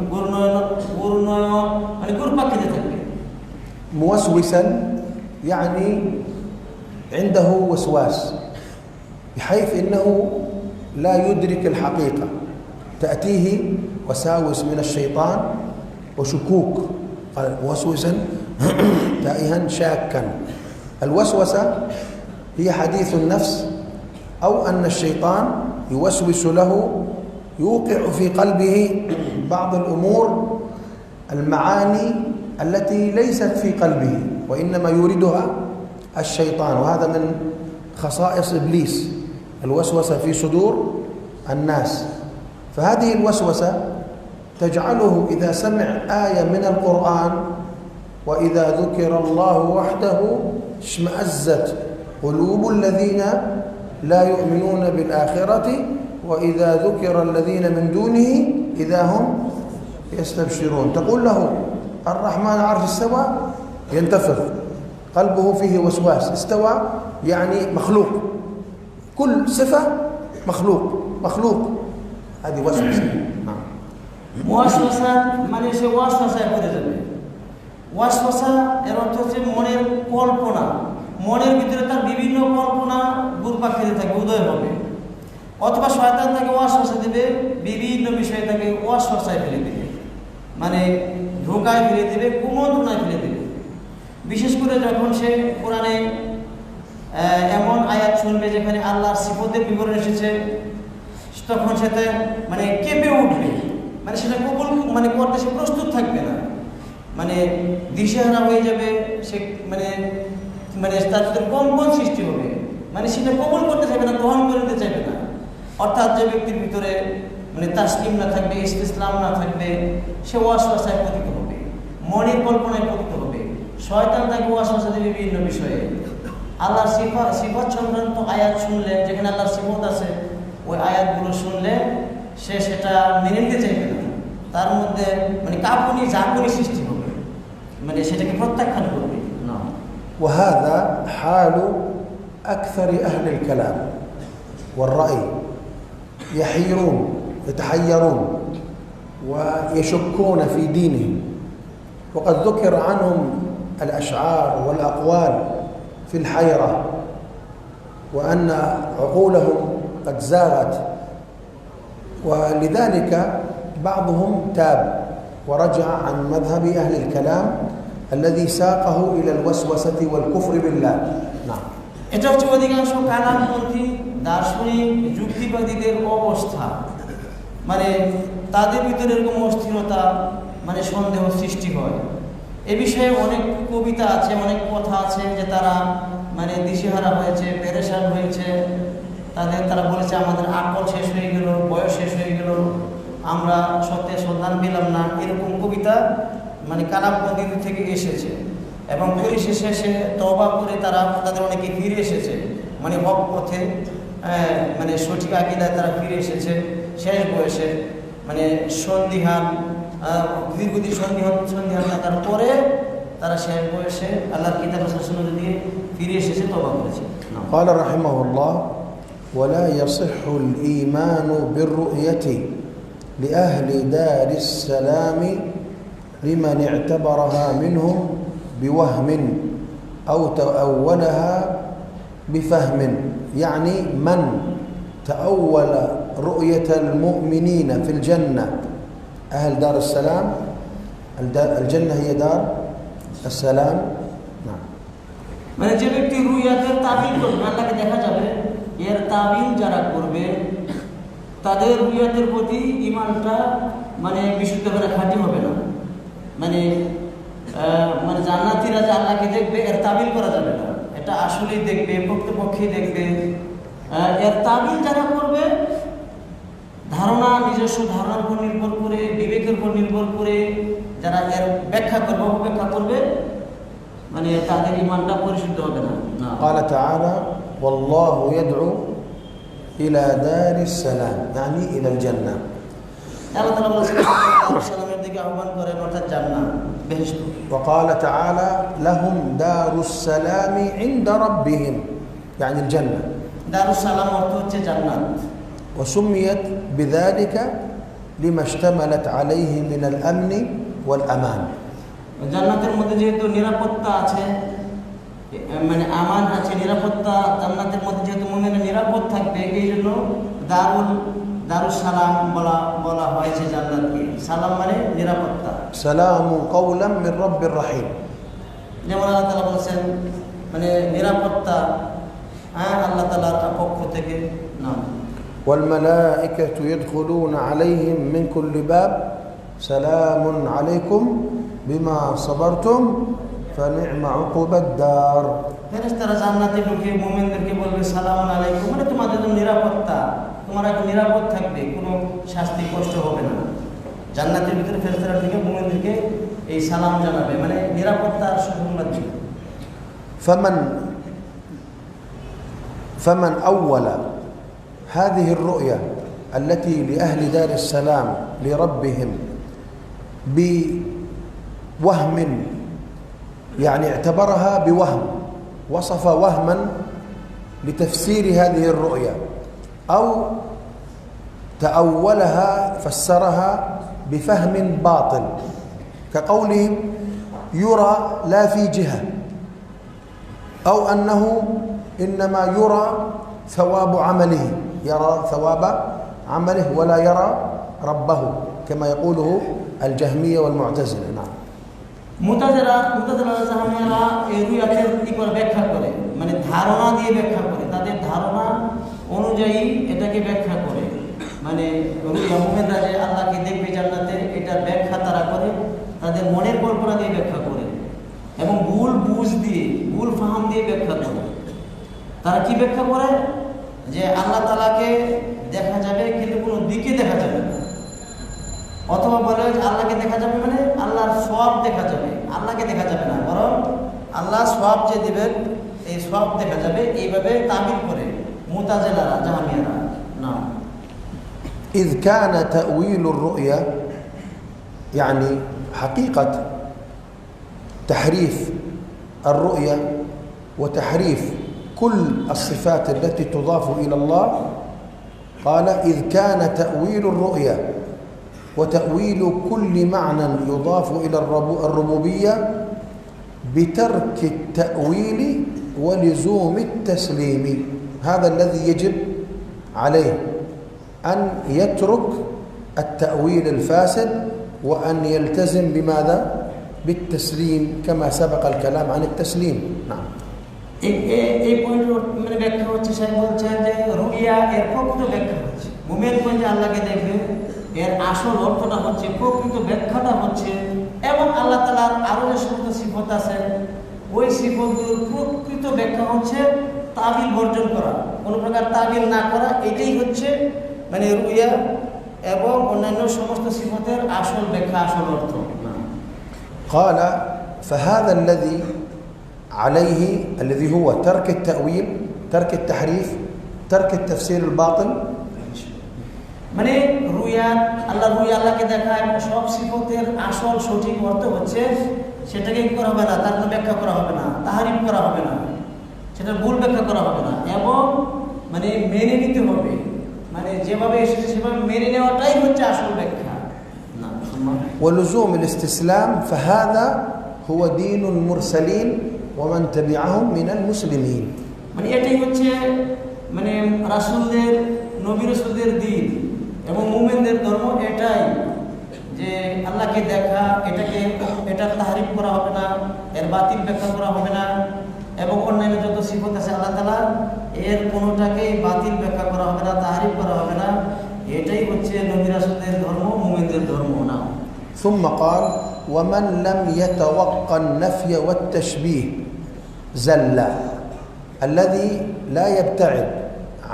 মানে গুরুপাক্ষিতে থাকবে। موسوسا يعني عنده وسواس بحيث إنه لا يدرك الحقيقة، تأتيه وساوس من الشيطان وشكوك، قال موسوسا تائها شاكا. الوسوسة هي حديث النفس، أو أن الشيطان يوسوس له، يوقع في قلبه بعض الأمور، المعاني التي ليست في قلبه وإنما يوردها الشيطان، وهذا من خصائص إبليس، الوسوسة في صدور الناس. فهذه الوسوسة تجعله إذا سمع آية من القرآن وإذا ذكر الله وحده اشمأزت قلوب الذين لا يؤمنون بالآخرة وإذا ذكر الذين من دونه إذا هم يستبشرون. تقول له الرحمن عرش استوى، ينتفض قلبه، فيه وسواس. استوى يعني مخلوق، كل صفة مخلوق، هذه وسوسة. ওয়াসওয়াসা মানে সে ওয়াসওয়াসায় পড়ে যাবে। ওয়াসওয়াসা এর অর্থ হচ্ছে মনের কল্পনা, মনের ভিতরে তার বিভিন্ন কল্পনা ঘুরপাক খেতে থাকবে, উদয় হবে। অথবা শয়তান তাকে ওয়াসওয়াসা দেবে, বিভিন্ন বিষয়ে তাকে ওয়াসওয়াসায় ফেলে দেবে, মানে ধোঁকায় ফেলে দেবে, কুমন্ত্রণায় ফেলে দেবে। বিশেষ করে যখন সে কোরআনে এমন আয়াত শুনবে যেখানে আল্লাহর সিফতের বিবরণ এসেছে, তখন সেটা মানে কেঁপে উঠবে, মানে সেটা কবুল মানে করতে সে প্রস্তুত থাকবে না, মানে দিশেহারা হয়ে যাবে সে, মানে মানে তার ভিতরে কম্পন সৃষ্টি হবে, মানে সেটা কবুল করতে চাইবে না, গ্রহণ করে নিতে চাইবে না। অর্থাৎ যে ব্যক্তির ভিতরে মানে তাসলিম না থাকবে, ইসলাম না থাকবে, সে ওয়াসওয়াসায় পতিত হবে, মনের কল্পনায় পতিত হবে। শয়তান তাকে ওয়াসওয়াসা দেবে বিভিন্ন বিষয়ে। আল্লাহর সিফাত সংক্রান্ত আয়াত শুনলে, যেখানে আল্লাহর সিফাত আছে, ওই আয়াতগুলো শুনলে সে সেটা মেনে নিতে চাইবে না, তার মধ্যে মানে কাঁপুনি ঝাঁকুনি সৃষ্টি হবে, মানে সেটাকে প্রত্যাখ্যান করবে না। وهذا حال أكثر أهل الكلام والرأي، يحيرون يتحيرون ويشكون في دينهم، وقد ذكر عنهم الأشعار والأقوال في الحيرة، وأن عقولهم قد زاغت، ولذلك بعضهم تاب ورجع عن مذهب أهل الكلام الذي ساقه إلى الوسوسة والكفر بالله. نعم. এটা হচ্ছে অধিকাংশ কালামপন্থী দার্শনিক যুক্তিবাদীদের অবস্থা, মানে তাদের ভিতরে এরকম অস্থিরতা, মানে সন্দেহ সৃষ্টি হয়। এ বিষয়ে অনেক কবিতা আছে, অনেক কথা আছে যে তারা মানে দিশেহারা হয়েছে, পেরেশান হয়েছে, তারা বলেছে আমাদের আকল শেষ হয়ে গেল, বয়স শেষ হয়ে গেল, আমরা সত্যের সন্ধান পেলাম না, এরকম কবিতা মানে কালামবন্দি থেকে এসেছে। এবং পরিশেষে সে তওবা করে তাদের অনেকে ফিরে এসেছে, মানে হক পথে, মানে সঠিক আকীদায় তারা ফিরে এসেছে শেষ বয়সে, মানে সন্দিহান, দীর্ঘদিন সন্দিহান থাকার পরে তারা শেষ বয়সে আল্লাহর কিতাব ও সুন্নাহ দিয়ে ফিরে এসেছে, তওবা করেছে। قال رحمه الله: ولا يصح الإيمان بالرؤية لأهل دار السلام لمن اعتبرها منهم بوهم أو تأولها بفهم. يعني من تأول رؤية المؤمنين في الجنة، أهل دار السلام، الجنة هي دار السلام. نعم. মানে যে ব্যক্তি রুইয়াতের তাবিল করবে, আল্লাহকে দেখা যাবে, এর তাবিল যারা করবে তাদের রুইয়াতের প্রতি ঈমানটা মানে বিশুদ্ধ করে খাঁটি হবে না। মানে জান্নাতীরা যে আল্লাহকে দেখবে এর তাবিল করা যাবে না, এটা আসলেই দেখবে, প্রকৃতপক্ষেই দেখবে। এর তাবিল যারা করবে ধারণা, নিজস্ব ধারণার উপর নির্ভর করে, বিবেকের উপর নির্ভর করে যারা এর ব্যাখ্যা করবে, অপব্যাখ্যা করবে, মানে তাদের ঈমানটা পরিশুদ্ধ হবে না। قال تعالى: والله يدعو إلى دار السلام، يعني إلى الجنة. আল্লাহ তাআলা বলেছেন সালামের দিকে আহ্বান করেন, অর্থাৎ জান্নাত, বেহেশত। وقال تعالى: لهم دار السلام عند ربهم، يعني الجنة. দারুস সালাম অর্থ হচ্ছে জান্নাত। وسميت بذلك لما اشتملت عليه من الأمن والأمان. জান্নাতের মধ্যে যেহেতু নিরাপত্তা আছে, মানে আমান আছে, নিরাপত্তা, জান্নাতের মধ্যে যেহেতু মুমিনরা নিরাপদ থাকবে, এই জন্য দারুস সালাম বলা হয়েছে জান্নাতকে। সালাম মানে নিরাপত্তা। سلام قولا من رب رحيم. যেমন আল্লাহ তাআলা বলেছেন মানে নিরাপত্তা আল্লাহ তাআলার পক্ষ থেকে। নাম والملائكة يدخلون عليهم من كل باب سلام عليكم بما صبرتم فنعم عقبى الدار. ফেরেশতারা জান্নাতে ঢুকে মুমিনদেরকে বলবে সালামুন আলাইকুম, মানে তোমাদের জন্য নিরাপত্তা, তোমরা নিরাপদ থাকবে, কোনো শাস্তি কষ্ট হবে না। জান্নাতের ভিতরে ফেরেশতারা ঢুকে মুমিনদেরকে এই সালাম জানাবে, মানে নিরাপত্তা আর সুসংবাদ দিবে। فمن أول هذه الرؤيا التي لأهل دار السلام لربهم بوهم، يعني اعتبرها بوهم، وصف وهما لتفسير هذه الرؤيا، أو تأولها فسرها بفهم باطل، كقولهم يرى لا في جهة، أو أنه إنما يرى ثواب عمله، يرى ثواب عمله ولا يرى ربه كما يقوله الجهمية والمعتزلة. نعم. মুতাজিলা জাহামিয়ারা এই রুয়াতের কি করে ব্যাখ্যা করে, মানে ধারণা দিয়ে ব্যাখ্যা করে, তাদের ধারণা অনুযায়ী এটাকে ব্যাখ্যা করে। মানে রুয়া মুমিনরা যে আল্লাহকে দেখবে জান্নাতে, এটার ব্যাখ্যা তারা করে তাদের মনের কল্পনা দিয়ে ব্যাখ্যা করে, এবং ভুল বুঝ দিয়ে, ভুল ফাহাম দিয়ে ব্যাখ্যা করে। তারা কি ব্যাখ্যা করে যে আল্লাহ তাআলাকে দেখা যাবে কিন্তু কোনো দিকে দেখা যাবে না, অথবা বলে যে আল্লাহকে দেখা যাবে মানে আল্লাহর সওয়াব দেখা যাবে, আল্লাহকে দেখা যাবে না, বরং আল্লাহ সওয়াব যে দিবেন এই সওয়াব দেখা যাবে, এইভাবে তাবিল করে মুতাজিলারা জাহামিয়ারা। না, إذ كان تأويل الرؤيا يعني حقيقة تحريف الرؤيا وتحريف كل الصفات التي تضاف إلى الله. قال: إذ كان تأويل الرؤيا وتأويل كل معنى يضاف إلى الربوبية بترك التأويل ولزوم التسليم. هذا الذي يجب عليه، أن يترك التأويل الفاسد وأن يلتزم بماذا؟ بالتسليم، كما سبق الكلام عن التسليم. نعم. এই পয়েন্টের মানে ব্যাখ্যা হচ্ছে, সে বলছেন যে রুইয়া এর প্রকৃত ব্যাখ্যা হচ্ছে মুমিন কোন যে আল্লাহকে দেখবে, এর আসল অর্থটা হচ্ছে, প্রকৃত ব্যাখ্যাটা হচ্ছে, এবং আল্লাহ তাআলার আরো যে সমস্ত সিফত আছে ওই সিফতগুলোর প্রকৃত ব্যাখ্যা হচ্ছে তাবিল বর্জন করা, কোনো প্রকার তাবিল না করা, এটাই হচ্ছে মানে রুইয়া এবং অন্যান্য সমস্ত সিফাতের আসল ব্যাখ্যা, আসল অর্থ। قال فهذا الذي هو ترك التأويل، ترك التحريف، ترك التفسير الباطل. মানে রুইয়া আল্লাহকে দেখায় সব সিফাতের আসল সঠিক অর্থ হচ্ছে সেটাকে কি করা হবে না, তার কোনো ব্যাখ্যা করা হবে না, তাহারিফ করা হবে না, সেটা ভুল ব্যাখ্যা করা হবে না, এবং মানে মেনে নিতে হবে, মানে যেভাবে এসেছে সেভাবে মেনে নেওয়াটাই হচ্ছে আসল ব্যাখ্যা। ولزوم الاستسلام فهذا هو دين المرسلين ومن تبعهم من المسلمين. মানে এটাই হচ্ছে মানে রাসূলদের, নবী রাসূলদের দ্বীন এবং মুমিনদের ধর্ম এটাই, যে আল্লাহকে দেখা, এটার তাহরিফ করা হবে না, এর বাতিল ব্যাখ্যা করা হবে না, এবং অন্যান্য যত সিফত আছে আল্লাহ তাআলা এর কোনোটাকেই বাতিল ব্যাখ্যা করা হবে না, তাহরিফ করা হবে না। এটাই হচ্ছে নবী রাসূলদের ধর্ম, মুমিনদের ধর্ম না। ثم قال ومن لم يتوقع النفي والتشبيه زل. الذي لا يبتعد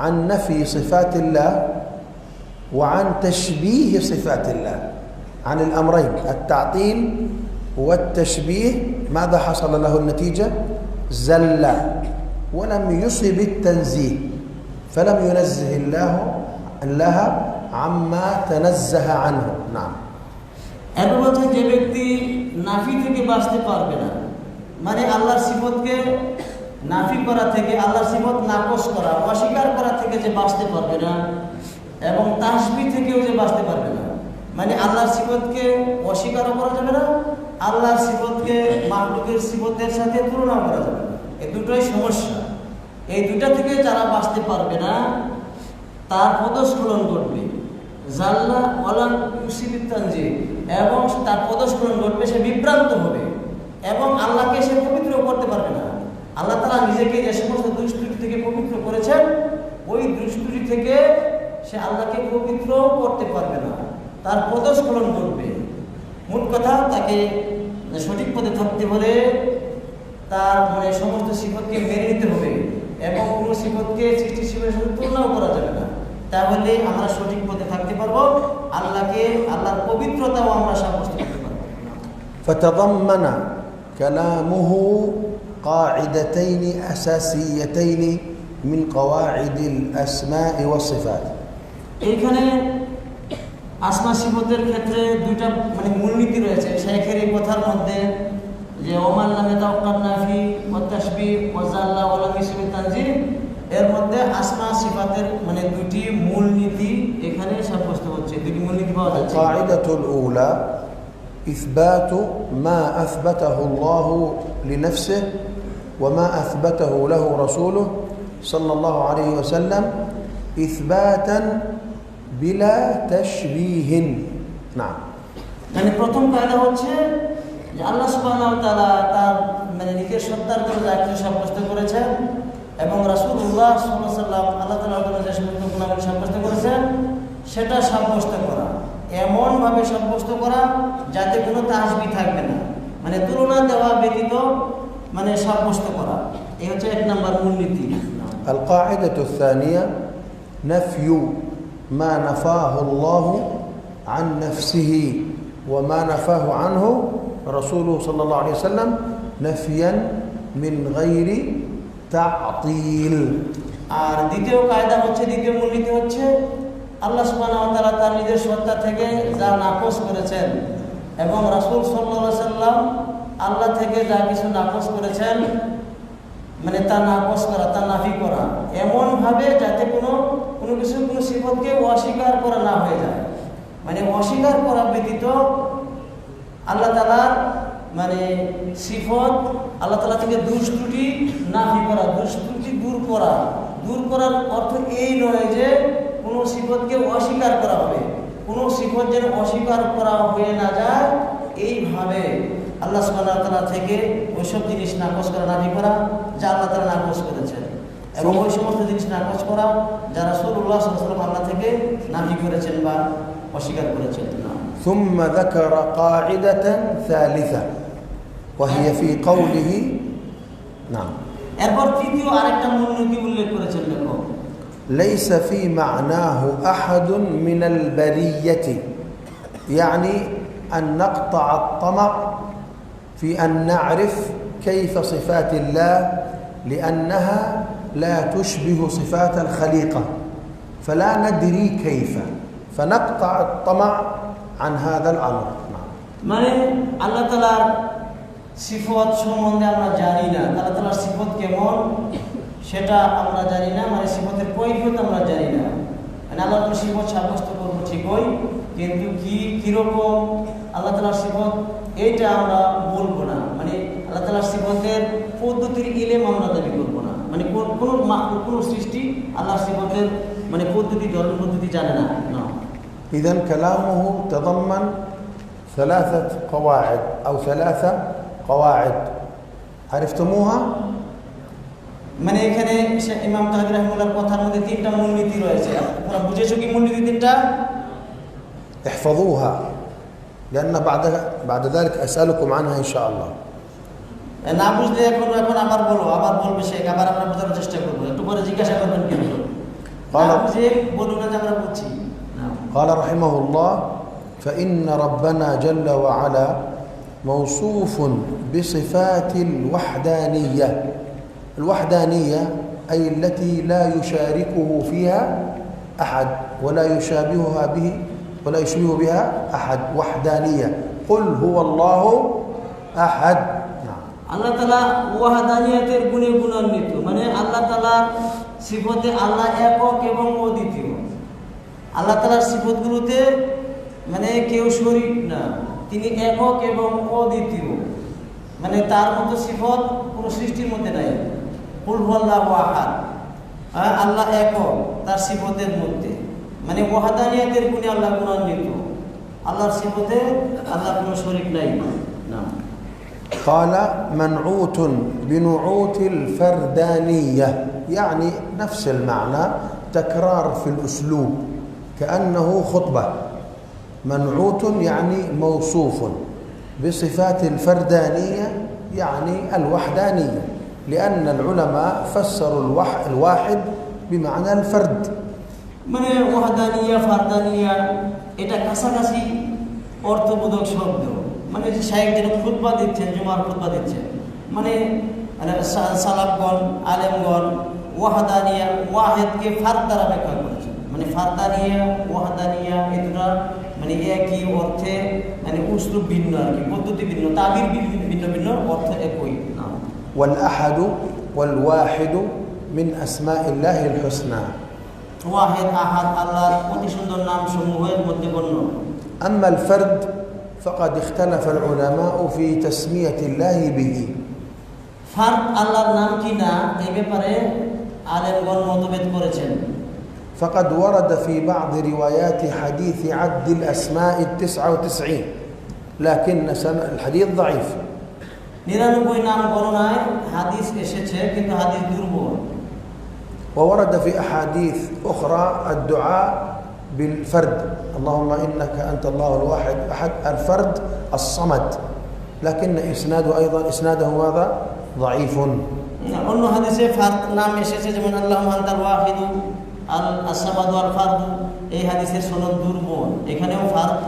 عن نفي صفات الله وعن تشبيه صفات الله، عن الأمرين التعطيل والتشبيه، ماذا حصل له النتيجة؟ زل ولم يصب التنزيه، فلم ينزه الله عما تنزه عنه. نعم. এর বলছে যে ব্যক্তি নাফি থেকে বাঁচতে পারবে না, মানে আল্লাহর সিফতকে নাফি করা থেকে, আল্লাহর সিফত নাকশ করা, অস্বীকার করা থেকে যে বাঁচতে পারবে না, এবং তাসবিহ থেকেও যে বাঁচতে পারবে না, মানে আল্লাহর সিফতকে অস্বীকারও করা যাবে না, আল্লাহর সিফতকে মাখলুকের সিফতের সাথে তুলনা করা যাবে না। এই দুটোই সমস্যা। এই দুটা থেকে যারা বাঁচতে পারবে না তার পদস্খলন ঘটবে, জাল্লা ওয়ালাম ইউসিবিত তানজি, এবং তার পদস্খলন ঘটবে, সে বিভ্রান্ত হবে এবং আল্লাহকে সে পবিত্র করতে পারবে না। আল্লাহ তাআলা নিজেকে যে সমস্ত দুষ্কৃতি থেকে পবিত্র করেছেন, ওই দুষ্কৃতি থেকে সে আল্লাহকে পবিত্র করতে পারবে না, তার পদস্খলন ঘটবে। মোট কথা, তাকে সঠিক পথে থাকতে হলে তার মানে সমস্ত সিফতকে মেনে নিতে হবে, এবং কোনো সিফতকে সৃষ্টি সিফতের সাথে তুলনাও করা যাবে না। তাহলে আমরা সঠিক পথে থাকতে পারবো, আল্লাহর পবিত্রতাও আমরা সাব্যস্ত করতে পারবো। فتضمن كلامه قاعدتين أساسيتين من قواعد الأسماء والصفات. এইখানে আসমা সিফতের ক্ষেত্রে দুইটা মানে মূলনীতি রয়েছে শেখের এই কথার মধ্যে, যে ওমান নামে তাওয়াক্কাল নাফি ওয়া তাশবিহ ওয়া জাল্লা ওয়া লাম ইসমি তানজিহ, এর মধ্যে আসমা সিফাতের মানে দুটি মূলনীতি এখানে সাব্যস্ত হচ্ছে, দুটি মূলনীতি পাওয়া যাচ্ছে। القاعدة الأولى إثبات ما أثبته الله لنفسه وما أثبته له رسوله صلى الله عليه وسلم إثباتا بلا تشبيه. نعم. মানে প্রথম কায়দা হচ্ছে যে আল্লাহ সুবহানাহু ওয়া তাআলা তার মানে নিজের সত্তার করে যা কিছু সাব্যস্ত করেছেন, এবং রাসূলুল্লাহ সাল্লাল্লাহু আলাইহি ওয়াসাল্লাম আল্লাহ তাআলার জন্য যে সমস্ত গুণাবলী সাব্যস্ত করেছেন সেটা সাব্যস্ত করা, এমনভাবে সাব্যস্ত করা যাতে কোনো তাসবিহ থাকবে না, মানে তুলনা দেওয়া ব্যতীত মানে সাব্যস্ত করা। এই হচ্ছে এক নম্বর মূলনীতি। القاعدة الثانية نفي ما نفاه الله عن نفسه وما نفاه عنه رسوله صلى الله عليه وسلم نفيا من غير تعطيل. আর দ্বিতীয় কায়দা হচ্ছে, দ্বিতীয় মূলনীতি হচ্ছে আল্লাহ সুবহানাহু ওয়া তাআলা তার নিজের সত্তা থেকে যা নাকশ করেছেন, এবং রাসূল সাল্লাল্লাহু আলাইহি সাল্লাম আল্লাহ থেকে যা কিছু নাকশ করেছেন মানে তা নাকশ করা, তা নাফি করা, এমনভাবে যাতে কোনো কিছু কোনো সিফতকে অস্বীকার করা না হয়ে যায়, মানে অস্বীকার করা ব্যতীত আল্লাহ তাআলার মানে সিফত, আল্লাহ তাআলা থেকে দুষ্ত্রুটি নাফি করা, দুষ্ত্রুটি দূর করার অর্থ এই নয় যে কোনো সিফতকে অস্বীকার করা হবে, কোনো সিফত যেন অস্বীকার করা হয়ে না যায়, এইভাবে আল্লাহ সুবহানাহু ওয়া তাআলা থেকে ওইসব জিনিস নাকশ করা, নাফি করা যা আল্লাহ তাআলা নাকশ করেছেন, এবং ওই সমস্ত জিনিস নাকশ করা যা রাসূলুল্লাহ সাল্লাল্লাহু আলাইহি ওয়াসাল্লাম আল্লাহ থেকে নাফি করেছেন বা অস্বীকার করেছেন। ثم ذكر قاعدة ثالثة وهي في قوله. نعم. এরপর তৃতীয় আরেকটা মূলনীতি উল্লেখ করেছেন লেখক, ليس في معناه أحد من البرية، يعني أن نقطع الطمع في أن نعرف كيف صفات الله لأنها لا تشبه صفات الخليقة فلا ندري كيف، فنقطع الطمع عن هذا الأمر. মানে আল্লাহ তাআলার সিফত সম্বন্ধে আমরা জানি না, আল্লাহ তাআলার সিফত কেমন সেটা আমরা জানি না, মানে সিফতের কৈফিয়ত আমরা জানি না। মানে আল্লাহর কোনো সিফত সাব্যস্ত করবো ঠিকই, কিন্তু কিরকম আল্লাহ তাআলার সিফত এইটা আমরা বলবো না। মানে আল্লাহ তাআলার সিফতের পদ্ধতির ইলম আমরা দাবি করবো না। মানে কোনো সৃষ্টি আল্লাহর সিফতের মানে পদ্ধতি ধরন পদ্ধতি জানে না। إذن كلامه تضمن 3 قواعد أو 3 قواعد عرفتموها؟ মানে এখানে ইমাম তাহাবী রাহিমাহুল্লাহর কথার মধ্যে 3টা মূলনীতি রয়েছে। আপনারা বুঝেছো কি মূলনীতি 3টা? احفظوها لأن بعد ذلك أسألكم عنها إن شاء الله. না বুঝলে এখন আবার বলবে শেখ, আবার আমরা বোঝানোর চেষ্টা করবো, একটু পরে জিজ্ঞাসা করবেন কিন্তু বুঝে বলুন না যে আমরা বুঝছি। قال رحمه الله: فإن ربنا جل وعلا موصوف بصفات الوحدانية. الوحدانية أي التي لا يشاركه فيها أحد ولا يشبه بها أحد. وحدانية. قل هو الله أحد. আল্লাহ তাআলা ওয়াহদানিয়াতের গুণে গুণান্বিত, মানে আল্লাহ তাআলার সিফতে আল্লাহ একক এবং অদ্বিতীয়। আল্লাহ তাআলার সিফতগুলোতে মানে কেউ শরীক না, তিনি একক এবং অদ্বিতীয়, মানে তার মতো সিফত কোনো সৃষ্টির মধ্যে নাই। কুল হুয়াল্লাহু আহাদ, আল্লাহ একক তার সিফতের মধ্যে, মানে ওয়াহদানিয়াতের গুণে আল্লাহ গুণান্বিত। আল্লাহর সিফতে আল্লাহ কোনো শরীক নাই না। قال: منعوت بنعوت الفردانية، يعني نفس المعنى، تكرار في الأسلوب كأنه خطبة. منعوت يعني موصوف بصفات الفردانية يعني الوحدانية، لأن العلماء فسروا الواحد بمعنى الفرد. মানে ওয়াহদানিয়া ফারদানিয়া এটা কাছাকাছি অর্থবোধক শব্দ। মানে শায়েখ যেন খুতবা দিচ্ছেন, জুমার খুতবা দিচ্ছেন, মানে সালাফগণ আলেমগণ ওয়াহদানিয়া ওয়াহিদকে ফারদ দ্বারা ব্যাখ্যা করেছেন। মানে ফারদানিয়া ওয়াহদানিয়া এই দুটো মানে একই অর্থে, মানে উসলুব ভিন্ন আর কি, পদ্ধতি ভিন্ন, তাবির ভিন্ন ভিন্ন, অর্থ একই। والأحد والواحد من أسماء الله الحسنى. ওয়াহিদ আহাদ আল্লাহর অতি সুন্দর নাম সমূহের মধ্যে গণ্য। أما الفرد فقد اختلف العلماء في تسمية الله به. ফারদ আল্লাহর নাম কি না এই ব্যাপারে আলেমগণ মতভেদ করেছেন। فقد ورد في بعض روايات حديث عد الأسماء 99، لكن الحديث ضعيف. 99 নাম গণনায় হাদিস এসেছে, কিন্তু হাদিস দুর্বল। وورد في أحاديث أخرى الدعاء بالفرد: اللهم إنك أنت الله الواحد أحد الفرد الصمد، لكن إسناده ماذا؟ ضعيف. অন্য হাদিসে ফারদ নাম এসেছে, যেমন আল্লাহুম্মা আনতাল ওয়াহিদু আস-সামাদু আল ফারদু, এই হাদিসের সনদ দুর্বল। এখানেও ফারদ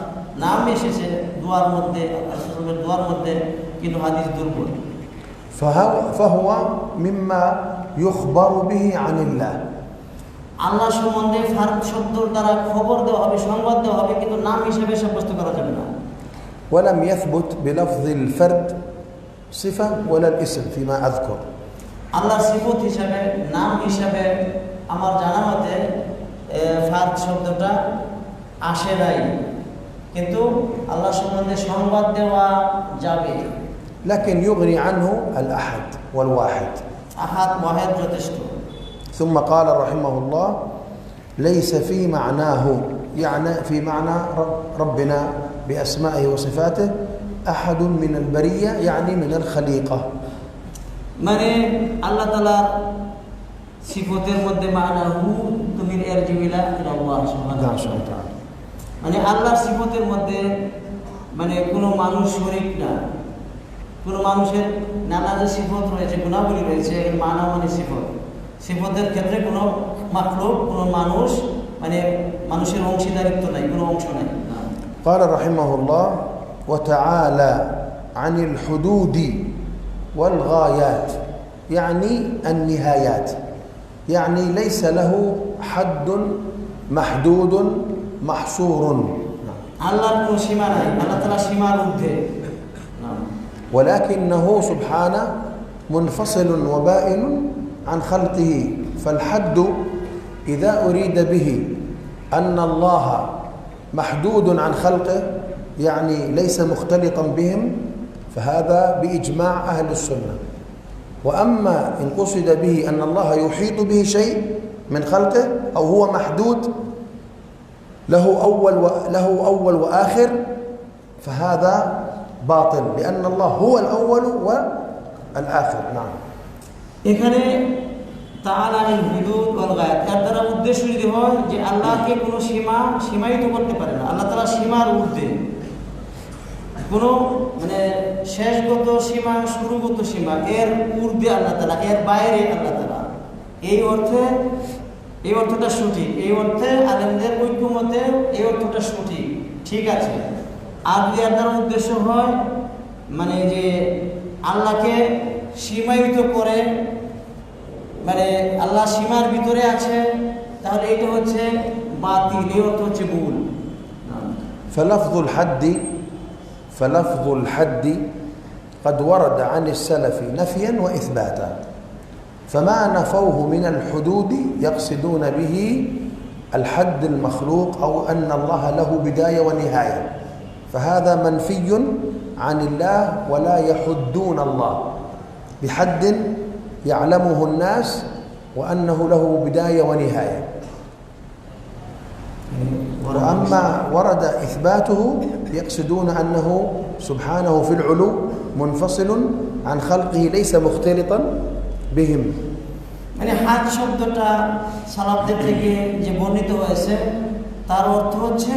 নাম এসেছে দুয়ার মধ্যে, রাসূলের দুয়ার মধ্যে, কিন্তু হাদিস দুর্বল। فهو مما يخبر به عن الله. আল্লাহ সম্বন্ধে ফারদ শব্দের দ্বারা খবর দেওয়া হবে, সংবাদ দেওয়া হবে, কিন্তু নাম হিসেবে সাব্যস্ত করা যাবে না। ولم يثبت بلفظ الفرد صفة ولا الاسم فيما أذكر. আল্লাহর সিফত হিসাবে, নাম হিসাবে আমার জানা মতে ফারদ শব্দটা আসে নাই, কিন্তু আল্লাহ সম্বন্ধে সংবাদ দেওয়া যাবে। لكن يغني عنه الأحد والواحد. আহাদ ওয়াহিদ যথেষ্ট। ثم قال رحمه الله: ليس في معناه، يعني في معنى ربنا بأسمائه وصفاته، أحد من البرية يعني من الخليقة. মানে আল্লাহ তাআলার সিফতের মধ্যে মানাহু তুমির ইরজিবিলা ইলাল্লাহ সুবহানাহু ওয়া তাআলা, মানে আল্লাহর সিফতের মধ্যে মানে কোনো মানুষ শরীক না, কোনো মানুষের নানা যে সিফত রয়েছে, গুণাবলী রয়েছে, মানা মানে সিফত, সিফতের ক্ষেত্রে কোনো মাখলুক, কোনো মানুষ মানে মানুষের অংশীদারিত্ব নাই, কোনো অংশ নাই। قال رحمه الله: وتعالى عن الحدود والغايات، يعني النهايات، يعني ليس له حد محدود محصور، আল্লাহর কোনো সীমা নাই, আল্লাহ তাআলা সীমার ঊর্ধ্বে। ولكنه سبحانه منفصل وبائن عن خلقه، فالحد إذا أريد به أن الله محدود عن خلقه يعني ليس مختلطا بهم، فهذا بإجماع أهل السنة. وأما إن قصد به أن الله يحيط به شيء من خلقه أو هو محدود له أول وآخر، فهذا باطل، لأن الله هو الأول والآخر. نعم. এখানে তাআলা আল হুদুদ ওয়াল গায়াত, এর দ্বারা উদ্দেশ্য যদি হয় যে আল্লাহকে কোনো সীমায়িত করতে পারে না, আল্লাহ তাআলা সীমার ঊর্ধ্বে, কোনো মানে শেষগত সীমা, শুরুগত সীমা, এর ঊর্ধ্বে আল্লাহ তাআলা, এর বাইরে আল্লাহ তাআলা। এই অর্থটা সঠিক, এই অর্থে আলেমদের ঐক্যমতে এই অর্থটা সঠিক, ঠিক আছে। আর যদি এর দ্বারা উদ্দেশ্য হয় মানে যে আল্লাহকে সীমায়িত করে, মানে আল্লাহ সীমার ভিতরে আছে, তাহলে এটা হচ্ছে বাতিল, এই অর্থ হচ্ছে ভুল। فلفظ الحد قد ورد عن السلف نفيا وإثباتا، فما نفوه من الحدود يقصدون به الحد المخلوق أو أن الله له بداية ونهاية، فهذا منفي عن الله، ولا يحدون الله بحد يعلمه الناس وأنه له بداية ونهاية. وأما ورد إثباته يقصدون أنه سبحانه في العلو منفصل عن خلقه ليس مختلطا بهم. মানে হাত শব্দটা সালাফদের থেকে যে বর্ণিত হয়েছে তার অর্থ হচ্ছে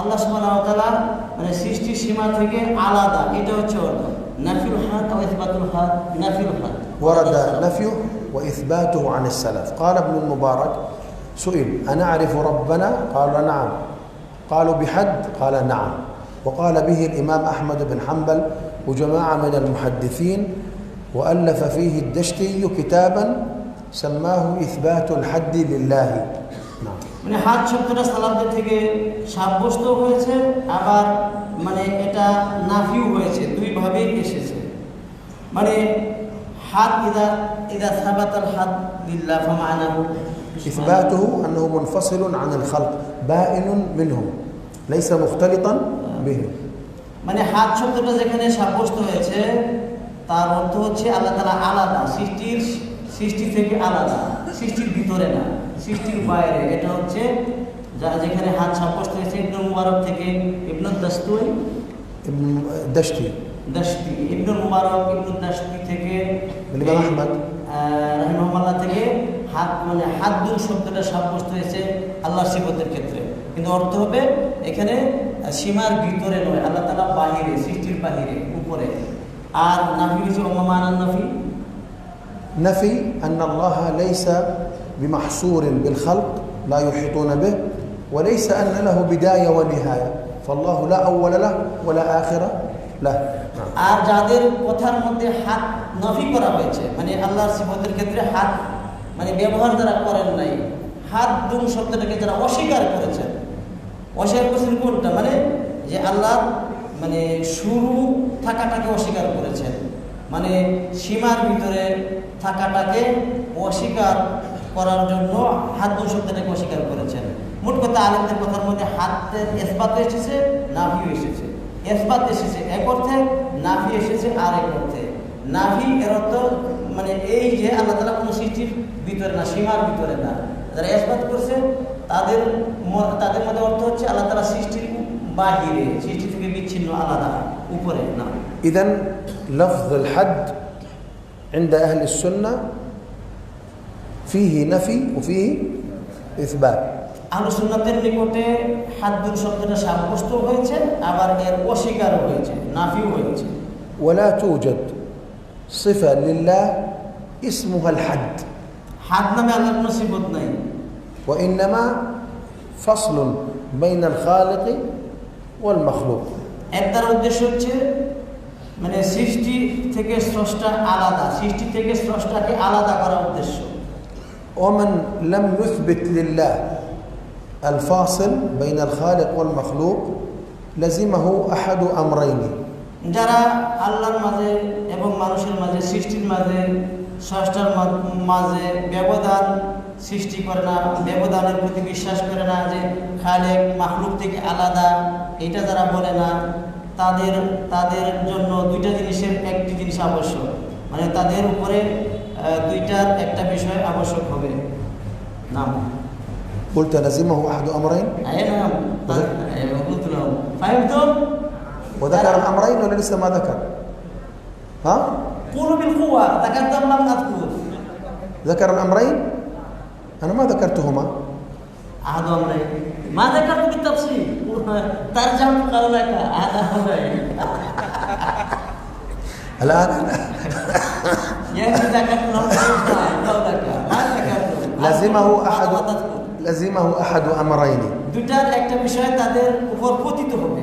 আল্লাহ সুবহানাহু ওয়া তাআলা মানে সৃষ্টির সীমা থেকে আলাদা, এটা হচ্ছে অর্থ। নাফিউল হাদ ও ইসবাতুল হাদ, নাফিউল হাদ ورد نفيه وإثباته عن السلف. قال ابن المبارك: سئل: أنعرف ربنا؟ قال: نعم. قالوا: بحد؟ قال: نعم. وقال به الإمام أحمد بن حنبل وجماعة من المحدثين، وألف فيه الدشتي كتابا سماه إثبات الحد لله. نعم. মানে হাত শব্দটা সালাফদের থেকে সাব্যস্ত হয়েছে, আবার মানে এটা নাফিউ হয়েছে, দুই ভাবেই এসেছে। মানে হাত إذا ثبت الحد لله فمعناه إثباته أنه منفصل عن الخلق بائن منهم ليس مختلطا بهم. মানে হাত শব্দটা যেখানে সাব্যস্ত হয়েছে তার অর্থ হচ্ছে আল্লাহ তাআলা আলাদা, সৃষ্টি থেকে আলাদা, সৃষ্টির ভিতরে না, সৃষ্টির বাইরে। এটা হচ্ছে যেখানে হাত সাব্যস্ত হয়েছে ইবনে মুবারক থেকে, ইবনে দাশতি ইবনে মুবারক ইবনে দাশতি থেকে, ইমাম আহমদ রাহিমাহুল্লাহ থেকে হাত মানে হাদ্দুন শব্দটা সাব্যস্ত হয়েছে আল্লাহর সিফতের ক্ষেত্রে, কিন্তু অর্থ হবে এখানে সীমার ভিতরে নয়, আল্লাহ তাআলা বাহিরে, সৃষ্টির বাহিরে, উপরে। আর নাফি হচ্ছে ওমামান নাফি, نفي أن الله ليس بمحصور بالخلق لا يحيطون به، وليس أن له بداية ونهاية، فالله لا أول له ولا آخر له. আর যাদের কথার মধ্যে হাত নফি করা হয়েছে, মানে আল্লাহর সিফতের ক্ষেত্রে হাত মানে ব্যবহার যারা করেন নাই, হাত দুম শব্দটাকে যারা অস্বীকার করেছেন, অস্বীকার করেছেন কোনটা, মানে যে আল্লাহ মানে শুরু থাকাটাকে অস্বীকার করেছেন, মানে সীমার ভিতরে থাকাটাকে অস্বীকার করার জন্য হাত দুম শব্দটাকে অস্বীকার করেছেন। মোট কথা আলেমদের কথার মধ্যে হাতের ইসবাত এসেছে, নাফি এসেছে। ইসবাত এসেছে এক অর্থে, নাফি এসেছে আর এক অর্থে। নাফি এর অর্থ মানে এই যে আল্লাহ তাআলা কোনো সৃষ্টির ভিতরে না, সীমার ভিতরে না। যারা ইসবাত করছে তাদের মধ্যে অর্থ হচ্ছে আল্লাহ তাআলা সৃষ্টির বাহিরে, সৃষ্টি থেকে বিচ্ছিন্ন, আলাদা, উপরে না। إذن لفظ الحد عند أهل السنة فيه نفي وفيه إثبات. আহলে সুন্নাতের নিকটে হাদ্দুন শব্দটা সাব্যস্ত হয়েছে, আবার এর অস্বীকারও হয়েছে, নাফিও হয়েছে। ولا توجد صفة لله اسمها الحد، হাত নামে আল্লাহর কোনো সিফত নাই। وإنما فصل بين الخالق والمخلوق। এর দ্বারা উদ্দেশ্য হচ্ছে মানে সৃষ্টি থেকে স্রষ্টা আলাদা, সৃষ্টি থেকে স্রষ্টাকে আলাদা করার উদ্দেশ্য। ومن لم يثبت لله الفاصل بين الخالق والمخلوق لزمه أحد أمرين. যারা আল্লাহর মাঝে এবং মানুষের মাঝে, সৃষ্টির মাঝে, স্রষ্টার মাঝে ব্যবধান সৃষ্টি করে না, ব্যবধানের প্রতি বিশ্বাস করে না, যে খালেক মাখলুক থেকে আলাদা, এটা যারা বলে না, তাদের জন্য দুইটা জিনিসের একটি জিনিস আবশ্যক, মানে তাদের উপরে দুইটার একটা বিষয় আবশ্যক হবে। নাম قلت لزمه أحد أمرين. أي نعم قلت له فهمتم؟ وذكر الأمرين ولا لسه ما ذكر؟ ها؟ قولوا بالقوة، ذكرت أم لم أذكر؟ ذكر الأمرين؟ أنا ما ذكرتهما. أحد أمرين ما ذكرت بالتفصيل، ترجمت قولك أحد أمرين. الآن يعني ذكرت قولك ما ذكرت لزمه أحد أمرين. দুইটার একটা বিষয় তাদের উপর পতিত হবে,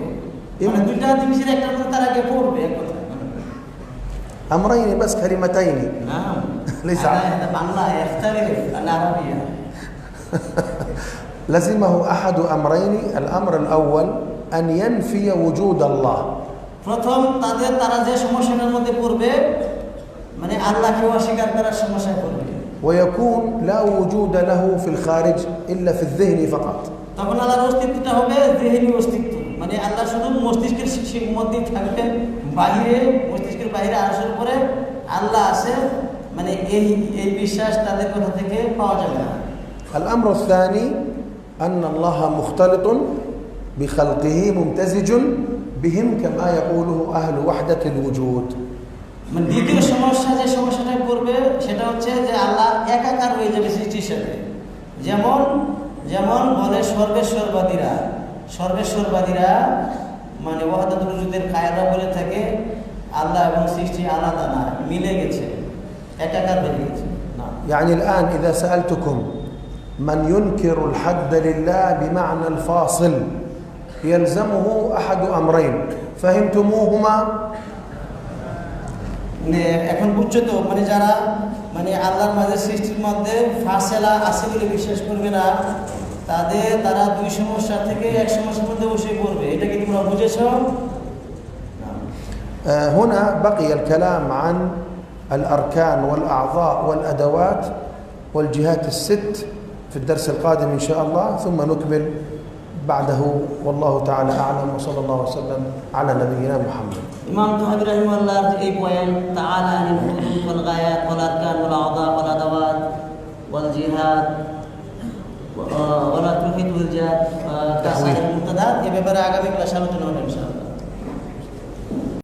মানে দুইটা জিনিসের একটা করে তারা আগে পড়বে এক কথা। أمرين بس كلمتين. نعم ليس هذا বাংলা يختلف عن العربية. لزمه أحد أمرين. الأمر الأول أن ينفي وجود الله. প্রথম তারা যে সমস্যার মধ্যে পড়বে, মানে আল্লাহকে অস্বীকার করার সমস্যায় পড়বে। ويكون لا وجود له في الخارج إلا في الذهن فقط. তখন আল্লাহর অস্তিত্বটা হবে যিনি অস্তিত্ব, মানে আল্লাহ শুধু মস্তিষ্কের মধ্যেই থাকবেন, বাহিরে মস্তিষ্কের বাহিরে আরশের উপরে আল্লাহ আছে, মানে এই বিশ্বাস তাদের কথা থেকে পাওয়া যাবে না। الأمر الثاني أن الله مختلط بخلقه ممتزج بهم كما يقوله أهل وحدة الوجود. মানে দ্বিতীয় সমস্যা যে সমস্যাটা করবে সেটা হচ্ছে যে আল্লাহ একাকার হয়ে যাবে সৃষ্টির সাথে, যেমন বলে সর্বেশ্বরবাদীরা মানে ওয়াহদাতুল ওজুদের কায়দা বলে থাকে আল্লাহ এবং সৃষ্টি আলাদা না, মিলে গেছে, একাকার হয়ে গেছে না। يعني الآن إذا سألتكم من ينكر الحد لله بمعنى الفاصل يلزمه أحد أمرين فهمتموهما؟ এখন বুঝছো তো, মানে যারা মানে আল্লাহর মাঝে সৃষ্টির মধ্যে ফাসেলা আছে বলে বিশ্বাস করবে না, তারা দুই সমস্যা থেকে এক সমস্যার মধ্যে বসে পড়বে, এটা কি তোমরা বুঝেছো? هنا بقي الكلام عن الأركان والأعضاء والأدوات والجهات الست في الدرس القادم إن شاء الله، ثم نكمل بعده والله تعالى أعلم وصلى الله وسلم على نبينا محمد. ইমাম তাহাবী রাহিমাহুল্লাহ এই পয়েন্ট তাআলা আনিল হুদুদ ওয়াল গায়াত ওয়াল আরকান ওয়াল আ'যা ওয়াল আদাওয়াত ওয়াল জিহাদ ওয়ালা তুলহিদ ওয়াল জিহাদ তাহসিল মুক্তাদাত, এই ব্যাপারে আগামী ক্লাসে আলোচনা হবে ইনশাআল্লাহ।